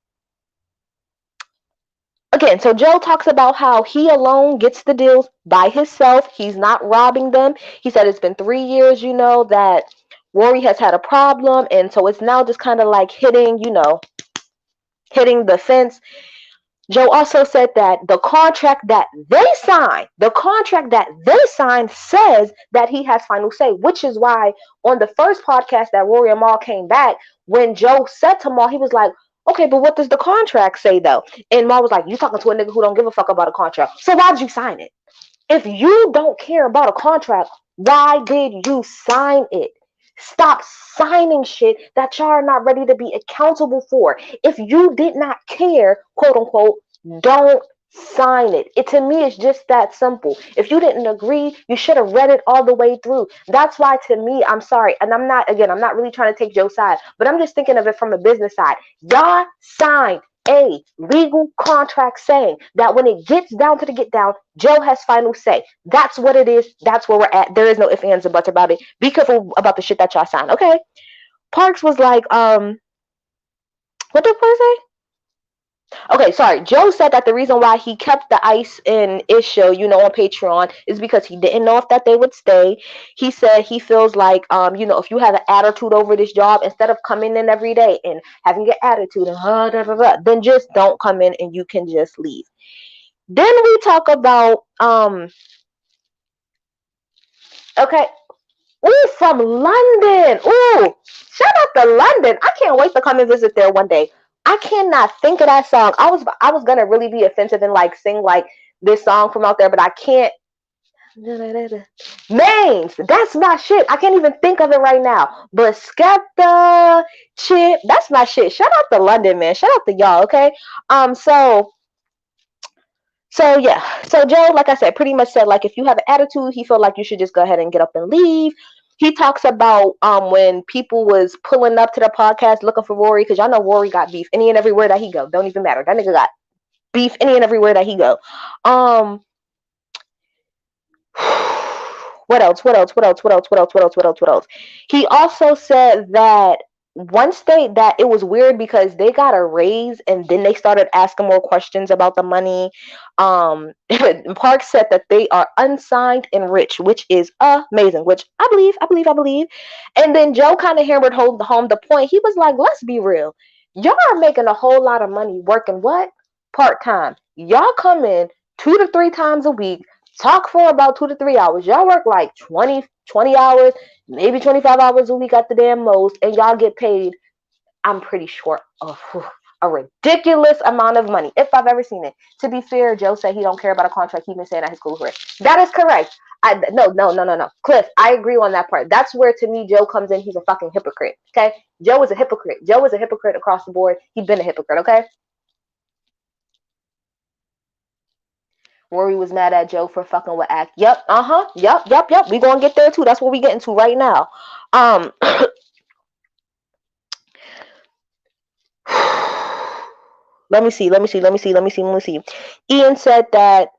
again, so Joe talks about how he alone gets the deals by himself. He's not robbing them. He said it's been 3 years, that Rory has had a problem, and so it's now just kind of like hitting the fence. Joe also said that the contract that they signed says that he has final say, which is why on the first podcast that Rory and Maul came back, when Joe said to Maul, he was like, okay, but what does the contract say though? And Maul was like, you talking to a nigga who don't give a fuck about a contract. So why did you sign it? If you don't care about a contract, why did you sign it? Stop signing shit that y'all are not ready to be accountable for. If you did not care, quote unquote, don't sign it. It to me is just that simple. If you didn't agree, you should have read it all the way through. That's why to me, I'm sorry, and I'm not really trying to take Joe's side, but I'm just thinking of it from a business side. Y'all signed a legal contract saying that when it gets down to the get down, Joe has final say. That's what it is. That's where we're at. There is no ifs, ands, or buts about it. Be careful about the shit that y'all sign, okay? Parks was like, what did Parks say? Okay, sorry. Joe said that the reason why he kept the Ice and Ish show, on Patreon is because he didn't know if that they would stay. He said he feels like, if you have an attitude over this job, instead of coming in every day and having your attitude and then just don't come in and you can just leave. Then we talk about, okay, ooh, from London. Ooh, shout out to London. I can't wait to come and visit there one day. I cannot think of that song. I was gonna really be offensive and like sing like this song from out there, but I can't. Names. That's my shit. I can't even think of it right now. But Skepta, Chip, that's my shit. Shout out to London, man. Shout out to y'all. Okay. So yeah, so Joe, like I said, pretty much said like if you have an attitude, he felt like you should just go ahead and get up and leave. He talks about when people was pulling up to the podcast looking for Rory, because y'all know Rory got beef any and everywhere that he go. Don't even matter. That nigga got beef any and everywhere that he go. What else? What else? What else? What else? What else? What else? What else? What else? He also said that that it was weird because they got a raise and then they started asking more questions about the money. Park said that they are unsigned and rich, which is amazing, which I believe. And then Joe kind of hammered home the point. He was like, let's be real. Y'all are making a whole lot of money working what? Part-time. Y'all come in 2 to 3 times a week, talk for about 2 to 3 hours. Y'all work like 20 hours, maybe 25 hours a week at the damn most, and y'all get paid, I'm pretty sure, a ridiculous amount of money, if I've ever seen it. To be fair, Joe said he don't care about a contract. He's been saying that his school career. That is correct. No. Cliff, I agree on that part. That's where, to me, Joe comes in. He's a fucking hypocrite, okay? Joe is a hypocrite. Joe is a hypocrite across the board. He's been a hypocrite, okay? Rory was mad at Joe for fucking with Act. Yep, Yep. We gonna get there too. That's what we getting to right now. Let me see. Ian said that,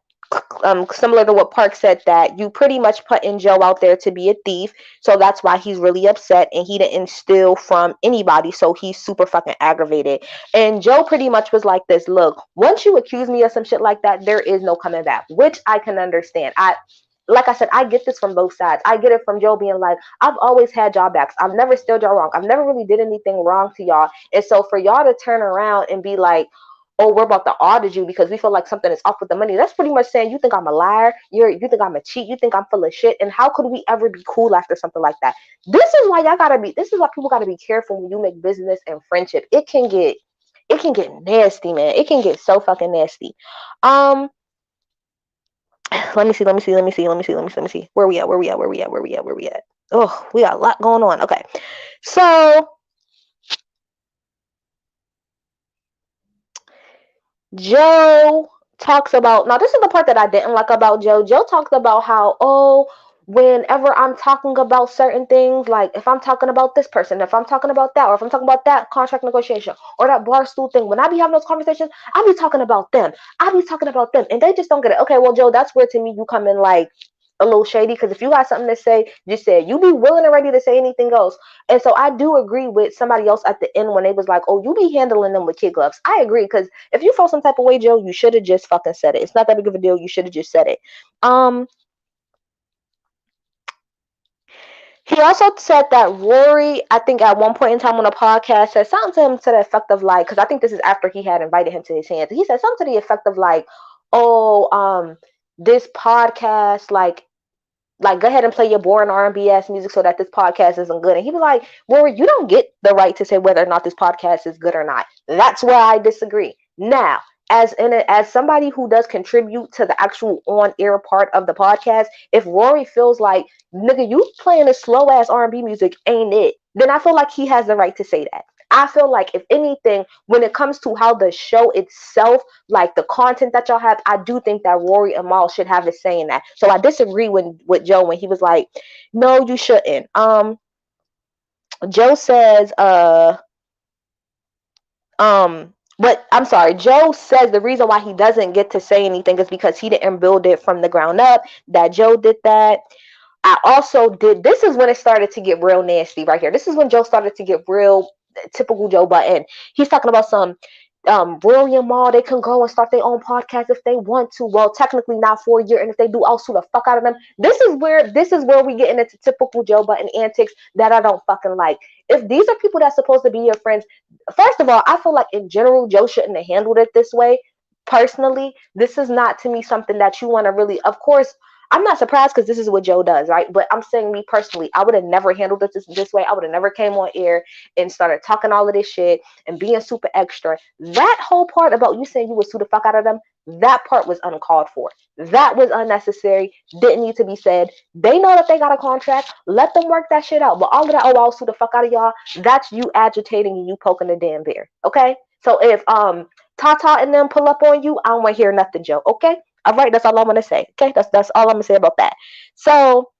similar to what Park said, that you pretty much putting Joe out there to be a thief, so that's why he's really upset, and he didn't steal from anybody, so he's super fucking aggravated. And Joe pretty much was like this: look, once you accuse me of some shit like that, there is no coming back, which I can understand. Like I said, I get this from both sides. I get it from Joe being like, I've always had y'all backs. I've never steered y'all wrong. I've never really did anything wrong to y'all. And so for y'all to turn around and be like, oh, we're about to audit you because we feel like something is off with the money, that's pretty much saying you think I'm a liar, you think I'm a cheat, you think I'm full of shit. And how could we ever be cool after something like that? This is why people gotta be careful when you make business and friendship. It can get nasty, man. It can get so fucking nasty. Let me see. Where we at? Oh, we got a lot going on. Okay. So Joe talks about, now this is the part that I didn't like about Joe. Joe talked about how, oh, whenever I'm talking about certain things, like if I'm talking about this person, if I'm talking about that, or if I'm talking about that contract negotiation or that bar stool thing, when I be having those conversations, I be talking about them. I be talking about them. And they just don't get it. Okay, well, Joe, that's where to me you come in like a little shady, because if you got something to say, just say it. You be willing and ready to say anything else. And so I do agree with somebody else at the end when they was like, oh, you be handling them with kid gloves. I agree, because if you felt some type of way, Joe, you should have just fucking said it. It's not that big of a deal. You should have just said it. Um, he also said that Rory, I think at one point in time on a podcast, said something to him to the effect of like, because I think this is after he had invited him to his hands. He said something to the effect of like, oh, this podcast, like go ahead and play your boring R&B ass music so that this podcast isn't good. And he was like, Rory, you don't get the right to say whether or not this podcast is good or not. That's where I disagree. Now, as somebody who does contribute to the actual on air part of the podcast, if Rory feels like, nigga, you playing this slow ass R&B music ain't it, then I feel like he has the right to say that. I feel like if anything, when it comes to how the show itself, like the content that y'all have, I do think that Rory and Mal should have a say in that. So I disagree with Joe when he was like, no, you shouldn't. Joe says, but I'm sorry, Joe says the reason why he doesn't get to say anything is because he didn't build it from the ground up, that Joe did that. I also did, this is when it started to get real nasty right here. This is when Joe started to get real typical Joe Budden. He's talking about some Rory and Mal, they can go and start their own podcast if they want to. Well, technically not for a year, and if they do, I'll sue the fuck out of them. This is where we get into typical Joe Budden antics that I don't fucking like. If these are people that's supposed to be your friends, first of all, I feel like in general Joe shouldn't have handled it this way. Personally, this is not to me something that you want to really, of course, I'm not surprised because this is what Joe does, right? But I'm saying me personally, I would have never handled it this way. I would have never came on air and started talking all of this shit and being super extra. That whole part about you saying you would sue the fuck out of them, that part was uncalled for. That was unnecessary. Didn't need to be said. They know that they got a contract. Let them work that shit out. But all of that, oh, I'll sue the fuck out of y'all, that's you agitating and you poking the damn bear. Okay? So if Tata and them pull up on you, I don't want to hear nothing, Joe. Okay? All right, that's all I'm gonna say. Okay, that's all I'm gonna say about that. So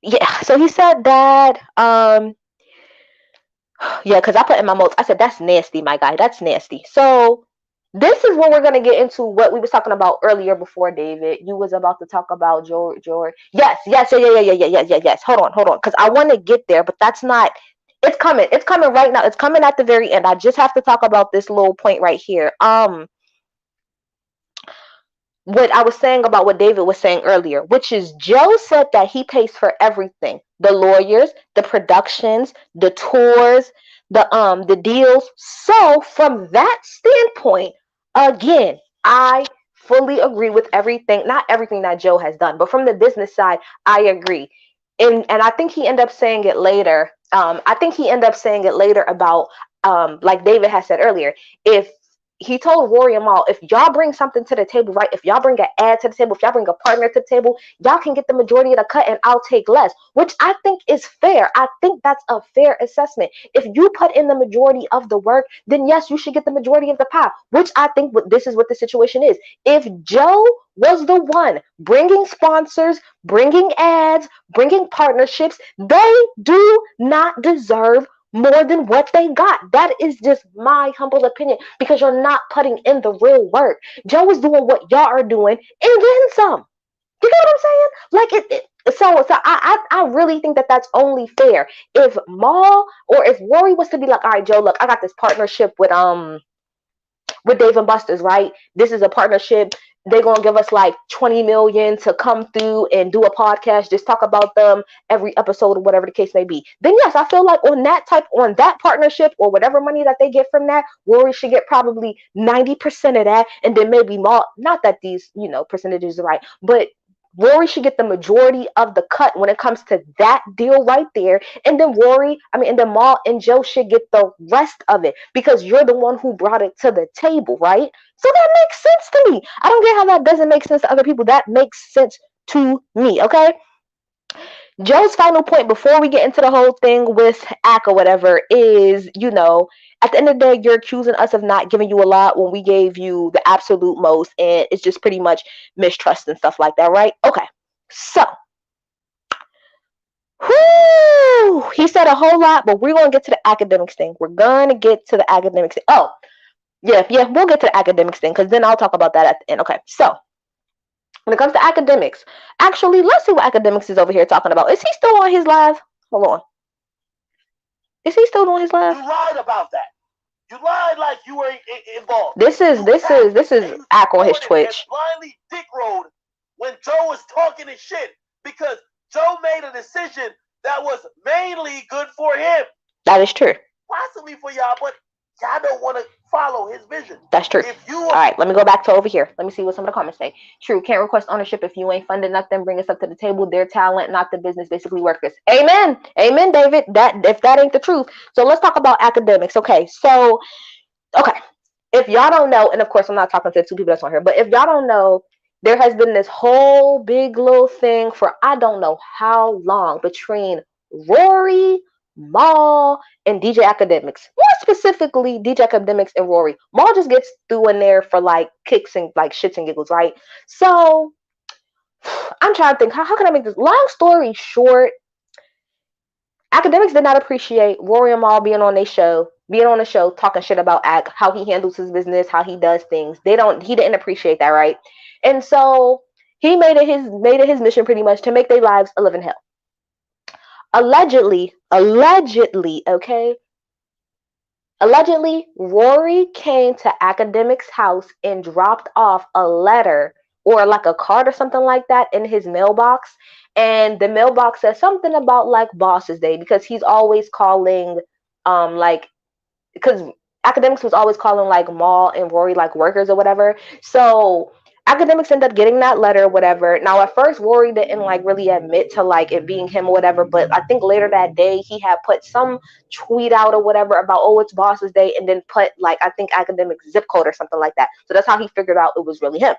yeah, so he said that yeah, because I put in my notes, I said that's nasty, my guy. That's nasty. So this is where we're gonna get into what we was talking about earlier before, David. You was about to talk about George. Yes. Hold on, because I want to get there, but that's not. It's coming. It's coming right now. It's coming at the very end. I just have to talk about this little point right here. What I was saying about what David was saying earlier, which is Joe said that he pays for everything. The lawyers, the productions, the tours, the deals. So from that standpoint, again, I fully agree with everything, not everything that Joe has done, but from the business side, I agree. And I think he ended up saying it later. I think he ended up saying it later about like David has said earlier, if he told Rory and Mal, if y'all bring something to the table, right? If y'all bring an ad to the table, if y'all bring a partner to the table, y'all can get the majority of the cut and I'll take less, which I think is fair. I think that's a fair assessment. If you put in the majority of the work, then yes, you should get the majority of the pie, which I think this is what the situation is. If Joe was the one bringing sponsors, bringing ads, bringing partnerships, they do not deserve more than what they got. That is just my humble opinion, because you're not putting in the real work. Joe is doing what y'all are doing and getting some. You get what I'm saying? Like I really think that that's only fair. If Maul or if Rory was to be like, all right, Joe, look, I got this partnership with Dave and Buster's, right? This is a partnership. They're gonna give us like 20 million to come through and do a podcast, just talk about them every episode or whatever the case may be. Then yes, I feel like on that partnership or whatever money that they get from that, Rory should get probably 90% of that, and then maybe more. Not that these percentages are right, but Rory should get the majority of the cut when it comes to that deal right there. And then and then Maul and Joe should get the rest of it because you're the one who brought it to the table, right? So that makes sense to me. I don't get how that doesn't make sense to other people. That makes sense to me, okay? Joe's final point before we get into the whole thing with Ack or whatever is, at the end of the day, you're accusing us of not giving you a lot when we gave you the absolute most, and it's just pretty much mistrust and stuff like that, right? Okay, so, whoo, he said a whole lot, but we're gonna get to the academics thing. We're gonna get to the academics thing. Oh, yeah, we'll get to the academics thing because then I'll talk about that at the end. Okay, so when it comes to academics, actually, let's see what academics is over here talking about. Is he still on his live? Hold on. Is he still doing his live? You lied about that. You lied like you were involved. This is Ack on his Twitch. Blindly dick rolled when Joe was talking his shit because Joe made a decision that was mainly good for him. That is true. Possibly for y'all, but y'all don't want to follow his vision. That's true. All right, let me go back to over here. Let me see what some of the comments say. True, can't request ownership if you ain't funded nothing. Bring us up to the table. Their talent, not the business, basically workers. Amen. Amen, David. If that ain't the truth. So let's talk about academics. Okay, if y'all don't know, and of course I'm not talking to the two people that's on here, but if y'all don't know, there has been this whole big little thing for I don't know how long between Rory, Maul, and DJ Academics. More specifically, DJ Academics and Rory. Maul just gets through in there for like kicks and like shits and giggles, right? So I'm trying to think, how can I make this long story short? Academics did not appreciate Rory and Maul being on the show, talking shit about Ack, how he handles his business, how he does things. He didn't appreciate that, right? And so he made it his mission pretty much to make their lives a living hell. Allegedly, okay? Allegedly, Rory came to Academic's house and dropped off a letter or like a card or something like that in his mailbox. And the mailbox says something about like Boss's Day because he's always calling, because Academics was always calling like Maul and Rory like workers or whatever. So Academics ended up getting that letter or whatever. Now at first Rory didn't like really admit to like it being him or whatever, but I think later that day he had put some tweet out or whatever about, oh, it's Boss's Day, and then put like I think Academics zip code or something like that. So that's how he figured out it was really him.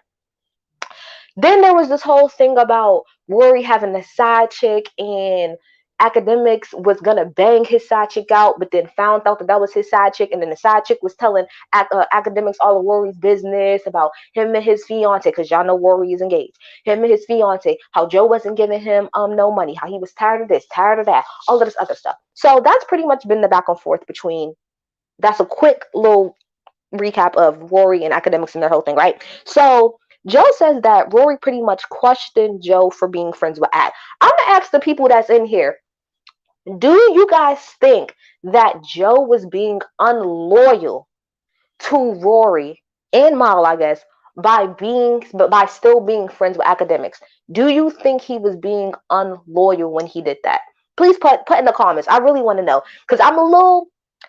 Then there was this whole thing about Rory having a side chick and Academics was gonna bang his side chick out, but then found out that was his side chick, and then the side chick was telling Academics all of Rory's business about him and his fiance, because y'all know Rory is engaged. Him and his fiance, how Joe wasn't giving him no money, how he was tired of this, tired of that, all of this other stuff. So that's pretty much been the back and forth between. That's a quick little recap of Rory and Academics and their whole thing, right? So Joe says that Rory pretty much questioned Joe for being friends with Ack. I'm gonna ask the people that's in here, do you guys think that Joe was being unloyal to Rory and Maul, I guess, by still being friends with Academics? Do you think he was being unloyal when he did that? Please put in the comments. I really want to know because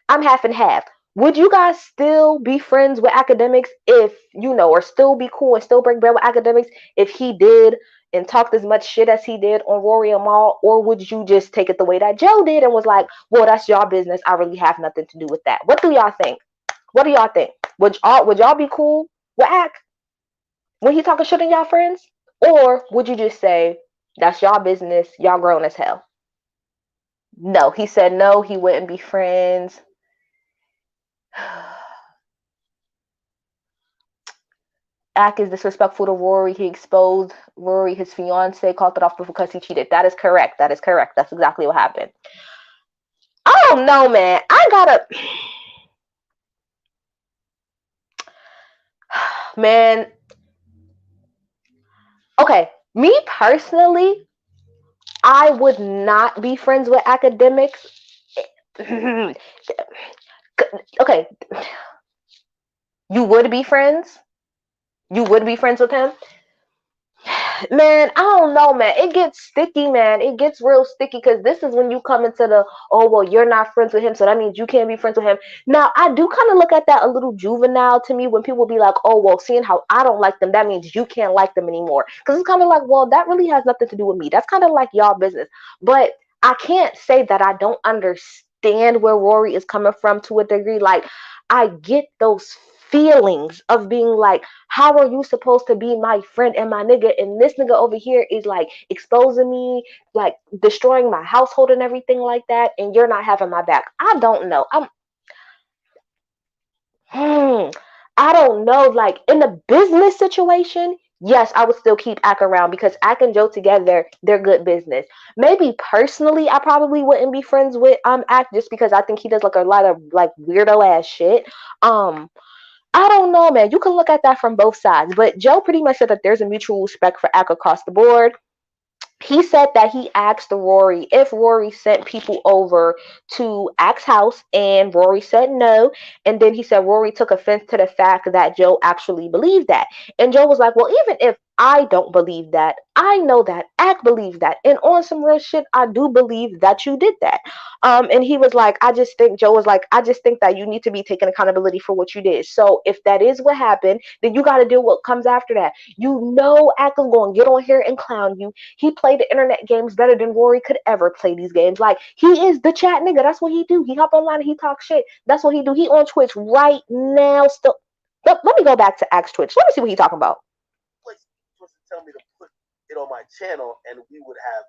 I'm half and half. Would you guys still be friends with Academics if or still be cool and still break bread with Academics if he did and talked as much shit as he did on Rory and Maul, or would you just take it the way that Joe did and was like, well, that's y'all business, I really have nothing to do with that? What do y'all think? Would y'all be cool with Ack when he talking shit on y'all friends? Or would you just say, that's y'all business, y'all grown as hell? No, he said no, he wouldn't be friends. Ack is disrespectful to Rory. He exposed Rory, his fiance, called it off because he cheated. That is correct. That's exactly what happened. I don't know, man. Man. Okay, me personally, I would not be friends with Academics. Okay. You would be friends? You would be friends with him? Man, I don't know, man. It gets sticky, man. It gets real sticky because this is when you come into the, oh, well, you're not friends with him, so that means you can't be friends with him. Now, I do kind of look at that a little juvenile to me when people be like, oh, well, seeing how I don't like them, that means you can't like them anymore. Because it's kind of like, well, that really has nothing to do with me. That's kind of like y'all business. But I can't say that I don't understand where Rory is coming from to a degree. Like, I get those feelings of being like, how are you supposed to be my friend and my nigga? And this nigga over here is like exposing me, like destroying my household and everything like that. And you're not having my back. I don't know. Hmm, I don't know. Like in a business situation, yes, I would still keep Ack around because Ack and Joe together, they're good business. Maybe personally, I probably wouldn't be friends with Ack just because I think he does like a lot of like weirdo ass shit. Um, I don't know, man. You can look at that from both sides. But Joe pretty much said that there's a mutual respect for Ack across the board. He said that he asked Rory if Rory sent people over to Ack's house, and Rory said no. And then he said Rory took offense to the fact that Joe actually believed that. And Joe was like, well, even if I don't believe that, I know that Ack believes that. And on some real shit, I do believe that you did that. And he was like, Joe was like, I just think that you need to be taking accountability for what you did. So if that is what happened, then you got to deal with what comes after that. You know Ack is going to get on here and clown you. He played the internet games better than Rory could ever play these games. Like, he is the chat nigga. That's what he do. He hop online and he talk shit. That's what he do. He on Twitch right now still. Let me go back to Axe Twitch. Let me see what he talking about. Like, supposed to tell me to put it on my channel and we would have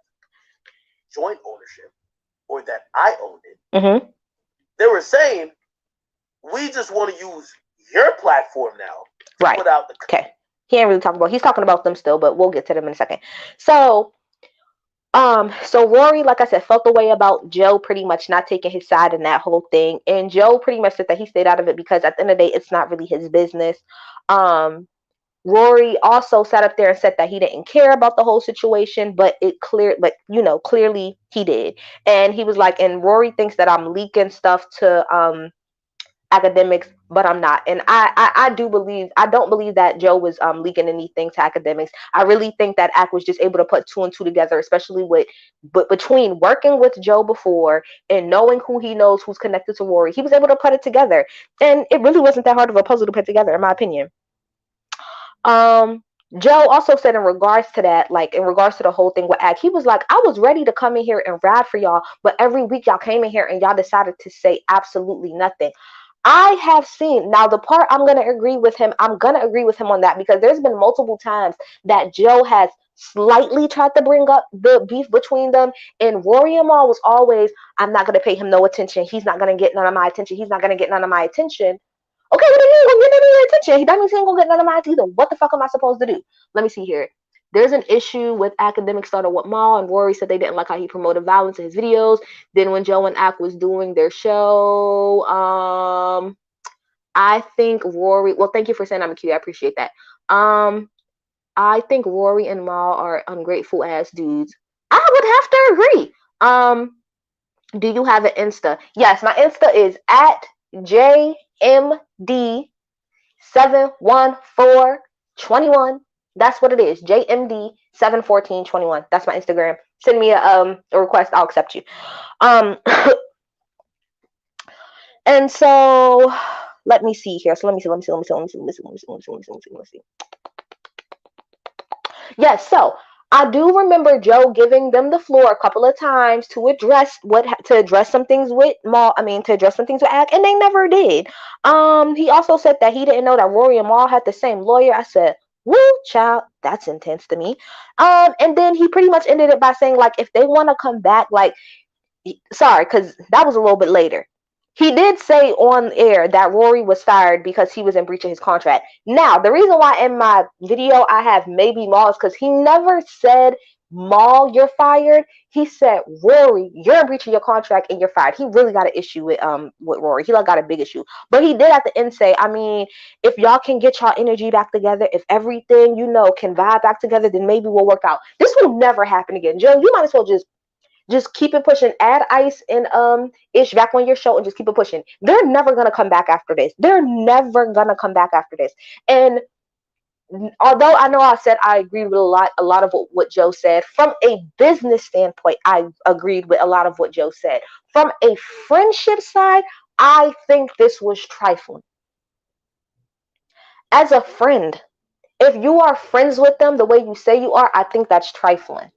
joint ownership, or that I owned it. Mm-hmm. They were saying, we just want to use your platform now to right. put out the... Okay. He ain't really talking about, he's talking about them still, but we'll get to them in a second. So Rory, like I said, felt the way about Joe pretty much not taking his side in that whole thing. And Joe pretty much said that he stayed out of it because at the end of the day, it's not really his business. Rory also sat up there and said that he didn't care about the whole situation, but clearly he did. And he was like, and Rory thinks that I'm leaking stuff to academics, but I'm not. And I don't believe that Joe was leaking anything to academics. I really think that Ack was just able to put two and two together, especially between working with Joe before and knowing who he knows who's connected to Rory. He was able to put it together, and it really wasn't that hard of a puzzle to put together, in my opinion. Joe also said in regards to that, like in regards to the whole thing with Ack, he was like, I was ready to come in here and ride for y'all, but every week y'all came in here and y'all decided to say absolutely nothing. I have seen, now the part I'm going to agree with him on that, because there's been multiple times that Joe has slightly tried to bring up the beef between them, and Rory and Mal was always, I'm not going to pay him no attention. He's not going to get none of my attention. He's not going to get none of my attention. Okay, well, then he ain't gonna get none of your attention. That means he ain't gonna get none of mine either. What the fuck am I supposed to do? Let me see here. There's an issue with academic started with Mal, and Rory said they didn't like how he promoted violence in his videos. Then when Joe and Ack was doing their show, I think Rory. Well, thank you for saying I'm a cutie. I appreciate that. I think Rory and Mal are ungrateful ass dudes. I would have to agree. Do you have an Insta? Yes, my Insta is at JMD71421. That's what it is. JMD71421. That's my Instagram. Send me a request. I'll accept you. And so let me see here. So let me see. Yes, so I do remember Joe giving them the floor a couple of times to address some things with Ack, and they never did. He also said that he didn't know that Rory and Mal had the same lawyer. I said, woo, child, that's intense to me. And then he pretty much ended it by saying, like, if they want to come back, like, sorry, because that was a little bit later. He did say on air that Rory was fired because he was in breach of his contract. Now, the reason why in my video I have maybe Mal is because he never said, Mal, you're fired. He said, Rory, you're in breach of your contract and you're fired. He really got an issue with Rory. He like got a big issue. But he did at the end say, I mean, if y'all can get y'all energy back together, if everything, can vibe back together, then maybe we'll work out. This will never happen again. Joe, you might as well just keep it pushing. Add Ice and Ish back on your show and just keep it pushing. They're never gonna come back after this. And although I know I said I agreed with a lot of what Joe said. From a business standpoint, I agreed with a lot of what Joe said. From a friendship side, I think this was trifling. As a friend, if you are friends with them the way you say you are, I think that's trifling.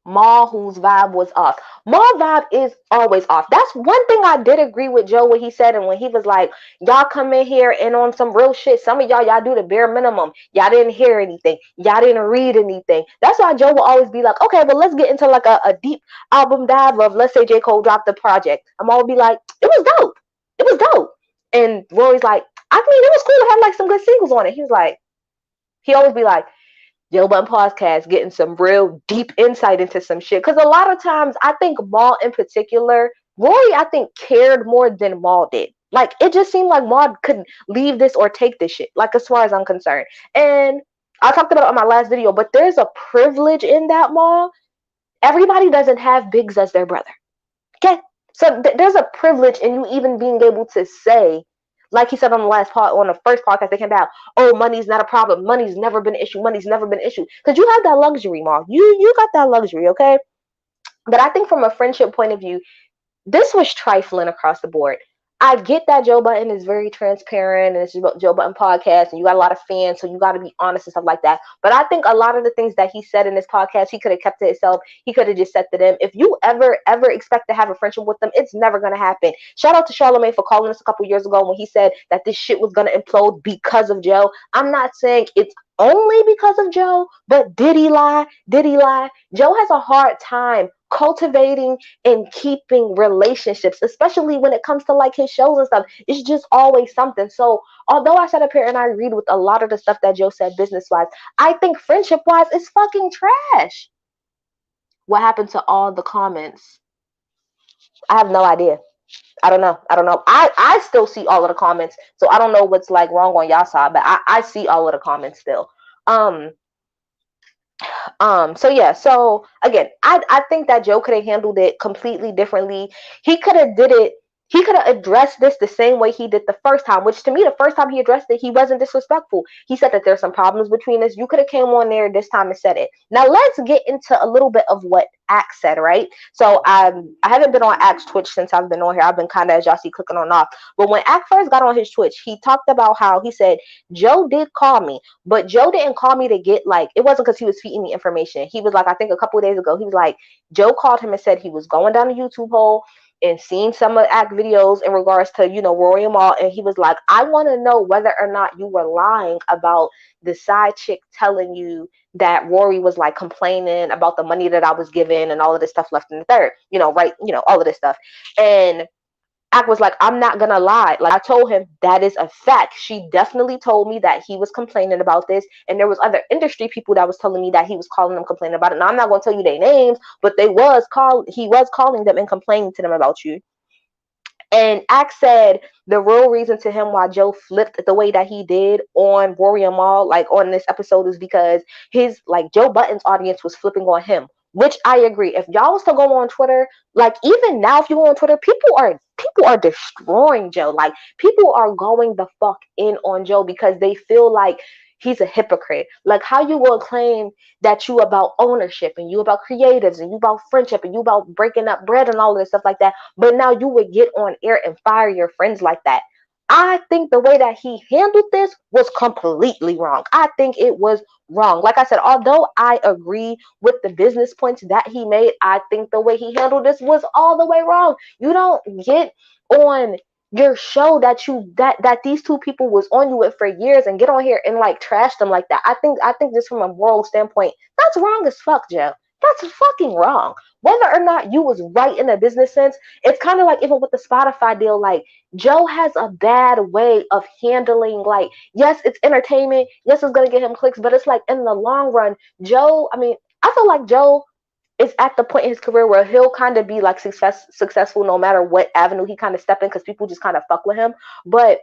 Maul, whose vibe was off. Maul vibe is always off. That's one thing I did agree with Joe what he said, and when he was like, "Y'all come in here and on some real shit. Some of y'all do the bare minimum. Y'all didn't hear anything. Y'all didn't read anything." That's why Joe will always be like, "Okay, but let's get into like a deep album dive of, let's say J. Cole dropped the project." I'm all be like, "It was dope. It was dope." And Rory's like, "I mean, it was cool to have like some good singles on it." He was like, he always be like, Joe Budden podcast getting some real deep insight into some shit. Because a lot of times, I think Maul in particular, Rory, I think cared more than Maul did. Like, it just seemed like Maul could leave this or take this shit. Like, as far as I'm concerned. And I talked about it on my last video, but there's a privilege in that, Maul. Everybody doesn't have Biggs as their brother. Okay? So there's a privilege in you even being able to say, like he said on the last part, on the first podcast they came out, "Oh, money's not a problem. Money's never been an issue. Money's never been an issue." Because you have that luxury, Ma. You got that luxury, okay? But I think from a friendship point of view, this was trifling across the board. I get that Joe Budden is very transparent and it's Joe Budden podcast and you got a lot of fans, so you got to be honest and stuff like that. But I think a lot of the things that he said in this podcast, he could have kept to himself. He could have just said to them, if you ever expect to have a friendship with them, it's never going to happen. Shout out to Charlamagne for calling us a couple years ago when he said that this shit was going to implode because of Joe. I'm not saying it's only because of Joe, but did he lie? Did he lie? Joe has a hard time cultivating and keeping relationships, especially when it comes to like his shows and stuff. It's just always something. So although I sat up here and I agreed with a lot of the stuff that Joe said business wise, I think friendship wise it's fucking trash. What happened to all the comments? I have no idea. I don't know. I still see all of the comments, so I don't know what's like wrong on y'all side, but I see all of the comments still. um so yeah, so again, I think that Joe could have handled it completely differently. He could have did it, he could have addressed this the same way he did the first time, which to me the first time he addressed it, he wasn't disrespectful. He said that there's some problems between us. You could have came on there this time and said it. Now let's get into a little bit of what Axe said, right? So I haven't been on Axe Twitch since I've been on here. I've been kind of, as y'all see, clicking on off. But when Axe first got on his Twitch, he talked about how he said Joe did call me, but Joe didn't call me to get like, it wasn't because he was feeding me information. He was like, I think a couple of days ago, he was like, Joe called him and said he was going down the YouTube hole and seen some of Act videos in regards to, Rory and Maul, and he was like, I want to know whether or not you were lying about the side chick telling you that Rory was like complaining about the money that I was given and all of this stuff left in the third, right, all of this stuff. And Ack was like, I'm not gonna lie. Like I told him that is a fact. She definitely told me that he was complaining about this, and there was other industry people that was telling me that he was calling them complaining about it. Now I'm not gonna tell you their names, but he was calling them and complaining to them about you. And Ack said the real reason to him why Joe flipped the way that he did on Rory and Maul, like on this episode, is because his like Joe Budden's audience was flipping on him. Which I agree. If y'all was to go on Twitter, like even now, if you go on Twitter, people are destroying Joe. Like people are going the fuck in on Joe because they feel like he's a hypocrite. Like how you gonna claim that you about ownership and you about creatives and you about friendship and you about breaking up bread and all of this stuff like that, but now you would get on air and fire your friends like that. I think the way that he handled this was completely wrong. I think it was wrong. Like I said, although I agree with the business points that he made, I think the way he handled this was all the way wrong. You don't get on your show that these two people was on you with for years and get on here and like trash them like that. I think just from a moral standpoint, that's wrong as fuck, Joe. That's fucking wrong. Whether or not you was right in a business sense, it's kind of like even with the Spotify deal, like Joe has a bad way of handling, like, yes, it's entertainment, yes, it's gonna get him clicks, but it's like in the long run, Joe, I mean, I feel like Joe is at the point in his career where he'll kind of be like successful no matter what avenue he kind of step in because people just kind of fuck with him. But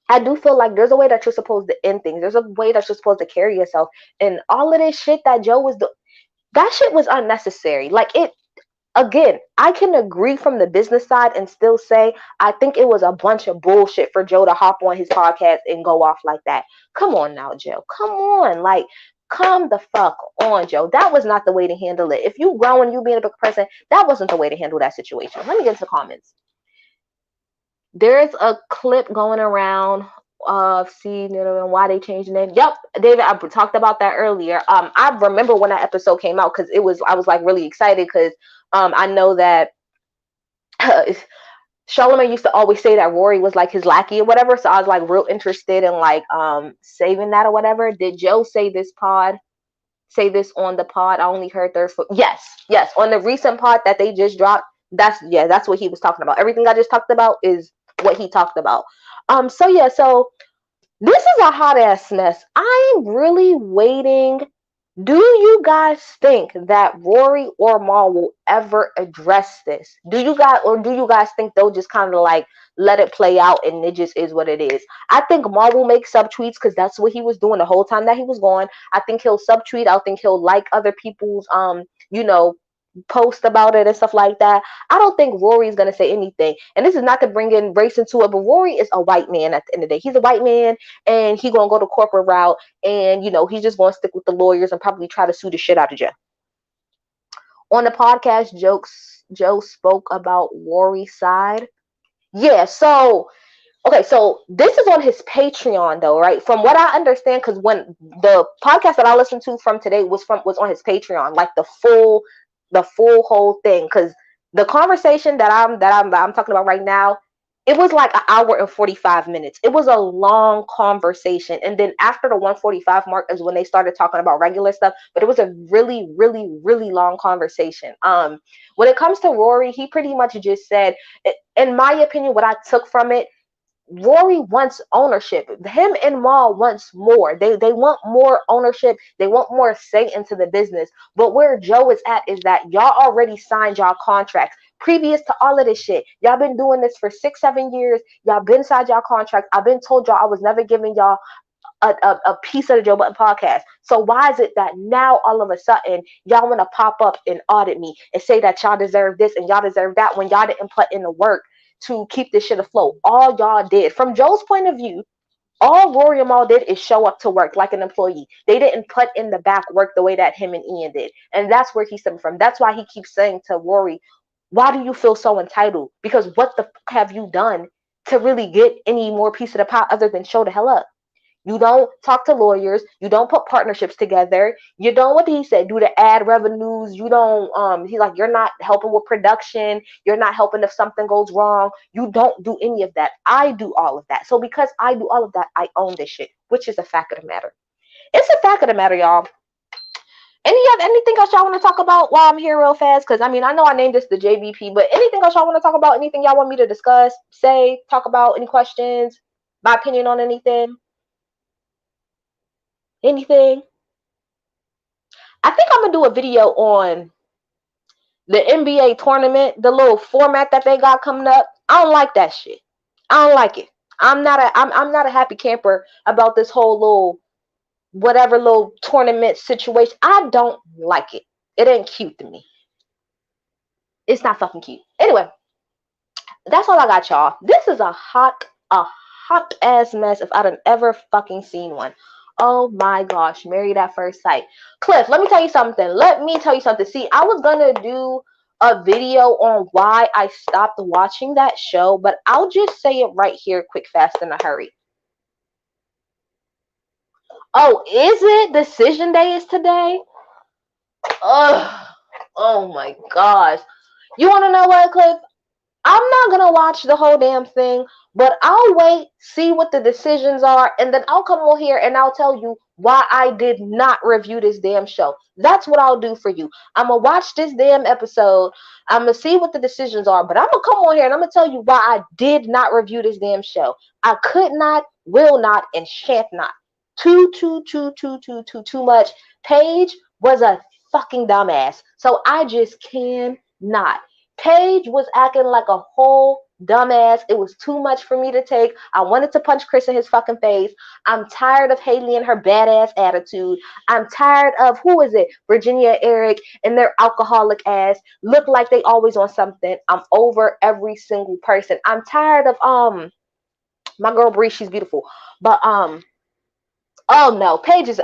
I do feel like there's a way that you're supposed to end things. There's a way that you're supposed to carry yourself. And all of this shit that Joe was doing, that shit was unnecessary. Like Again, I can agree from the business side and still say I think it was a bunch of bullshit for Joe to hop on his podcast and go off like that. Come on now, Joe. Come on. Like, come the fuck on, Joe. That was not the way to handle it. If you growing, you being a big person, that wasn't the way to handle that situation. Let me get into the comments. There's a clip going around of see why they changed the name. Yep, David, I talked about that earlier. I remember when that episode came out because I was like really excited because I know that Charlamagne used to always say that Rory was like his lackey or whatever. So I was like real interested in like saving that or whatever. Did Joe say this on the pod? I only heard third foot. Yes, on the recent pod that they just dropped. That's what he was talking about. Everything I just talked about is what he talked about. So this is a hot ass mess. I'm really waiting. Do you guys think that Rory or Mal will ever address this? Do you guys think they'll just kind of like let it play out and it just is what it is? I think Mal will make subtweets because that's what he was doing the whole time that he was gone. I think he'll subtweet. I think he'll like other people's you know, post about it and stuff like that. I don't think Rory is going to say anything. And this is not to bring in race into it, but Rory is a white man at the end of the day. He's a white man and he's going to go the corporate route and, he's just going to stick with the lawyers and probably try to sue the shit out of Joe. On the podcast, Joe spoke about Rory's side. Yeah, so okay, so this is on his Patreon though, right? From what I understand, because when the podcast that I listened to from today was on his Patreon, like the full whole thing. Because the conversation that I'm talking about right now, it was like an hour and 45 minutes. It was a long conversation, and then after the 145 mark is when they started talking about regular stuff. But it was a really, really, really long conversation. When it comes to Rory, he pretty much just said, in my opinion, what I took from it, Rory wants ownership. Him and Mal wants more. They want more ownership. They want more say into the business. But where Joe is at is that y'all already signed y'all contracts. Previous to all of this shit, y'all been doing this for 6-7 years. Y'all been signed y'all contracts. I've been told y'all I was never giving y'all a piece of the Joe Budden podcast. So why is it that now all of a sudden y'all want to pop up and audit me and say that y'all deserve this and y'all deserve that when y'all didn't put in the work to keep this shit afloat? All y'all did, from Joe's point of view, all Rory and Mal did is show up to work like an employee. They didn't put in the back work the way that him and Ian did. And that's where he's coming from. That's why he keeps saying to Rory, why do you feel so entitled? Because what the fuck have you done to really get any more piece of the pie other than show the hell up? You don't talk to lawyers. You don't put partnerships together. You don't, what he said, do the ad revenues. You don't, he's like, you're not helping with production. You're not helping if something goes wrong. You don't do any of that. I do all of that. So because I do all of that, I own this shit, which is a fact of the matter. It's a fact of the matter, y'all. Anything else y'all want to talk about while I'm here real fast? Because, I mean, I know I named this the JBP, but anything else y'all want to talk about? Anything y'all want me to discuss, say, talk about, any questions, my opinion on anything? Anything? I think I'm gonna do a video on the NBA tournament, the little format that they got coming up. I don't like that shit. I don't like it. I'm not a happy camper about this whole little whatever little tournament situation. I don't like it. It ain't cute to me. It's not fucking cute. Anyway, that's all I got, y'all. This is a hot ass mess if I done ever fucking seen one. Oh my gosh, married at first sight. Cliff, let me tell you something. See, I was gonna do a video on why I stopped watching that show, but I'll just say it right here, quick, fast, in a hurry. Oh, is it? Decision day is today? Ugh. Oh my gosh. You wanna know what, Cliff? I'm not gonna watch the whole damn thing, but I'll wait, see what the decisions are, and then I'll come on here and I'll tell you why I did not review this damn show. That's what I'll do for you. I'm gonna watch this damn episode. I'm gonna see what the decisions are, but I'm gonna come on here and I'm gonna tell you why I did not review this damn show. I could not, will not, and shan't not. Too much. Paige was a fucking dumbass, so I just cannot. Paige was acting like a whole dumbass. It was too much for me to take. I wanted to punch Chris in his fucking face. I'm tired of Haley and her badass attitude. I'm tired of, who is it? Virginia and Eric and their alcoholic ass. Look like they always on something. I'm over every single person. I'm tired of my girl Bree, she's beautiful. But oh no, Paige is,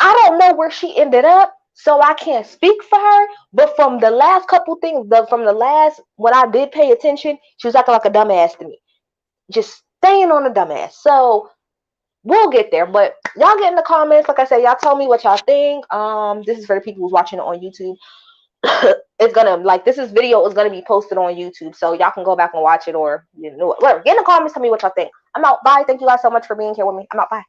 I don't know where she ended up, so I can't speak for her. But from the last couple things, from the last, when I did pay attention, she was acting like a dumbass to me, just staying on the dumbass. So we'll get there. But y'all get in the comments. Like I said, y'all tell me what y'all think. This is for the people who's watching it on YouTube. It's gonna, like, this is video is gonna be posted on YouTube, so y'all can go back and watch it, or you know whatever. Get in the comments, tell me what y'all think. I'm out. Bye. Thank you guys so much for being here with me. I'm out. Bye.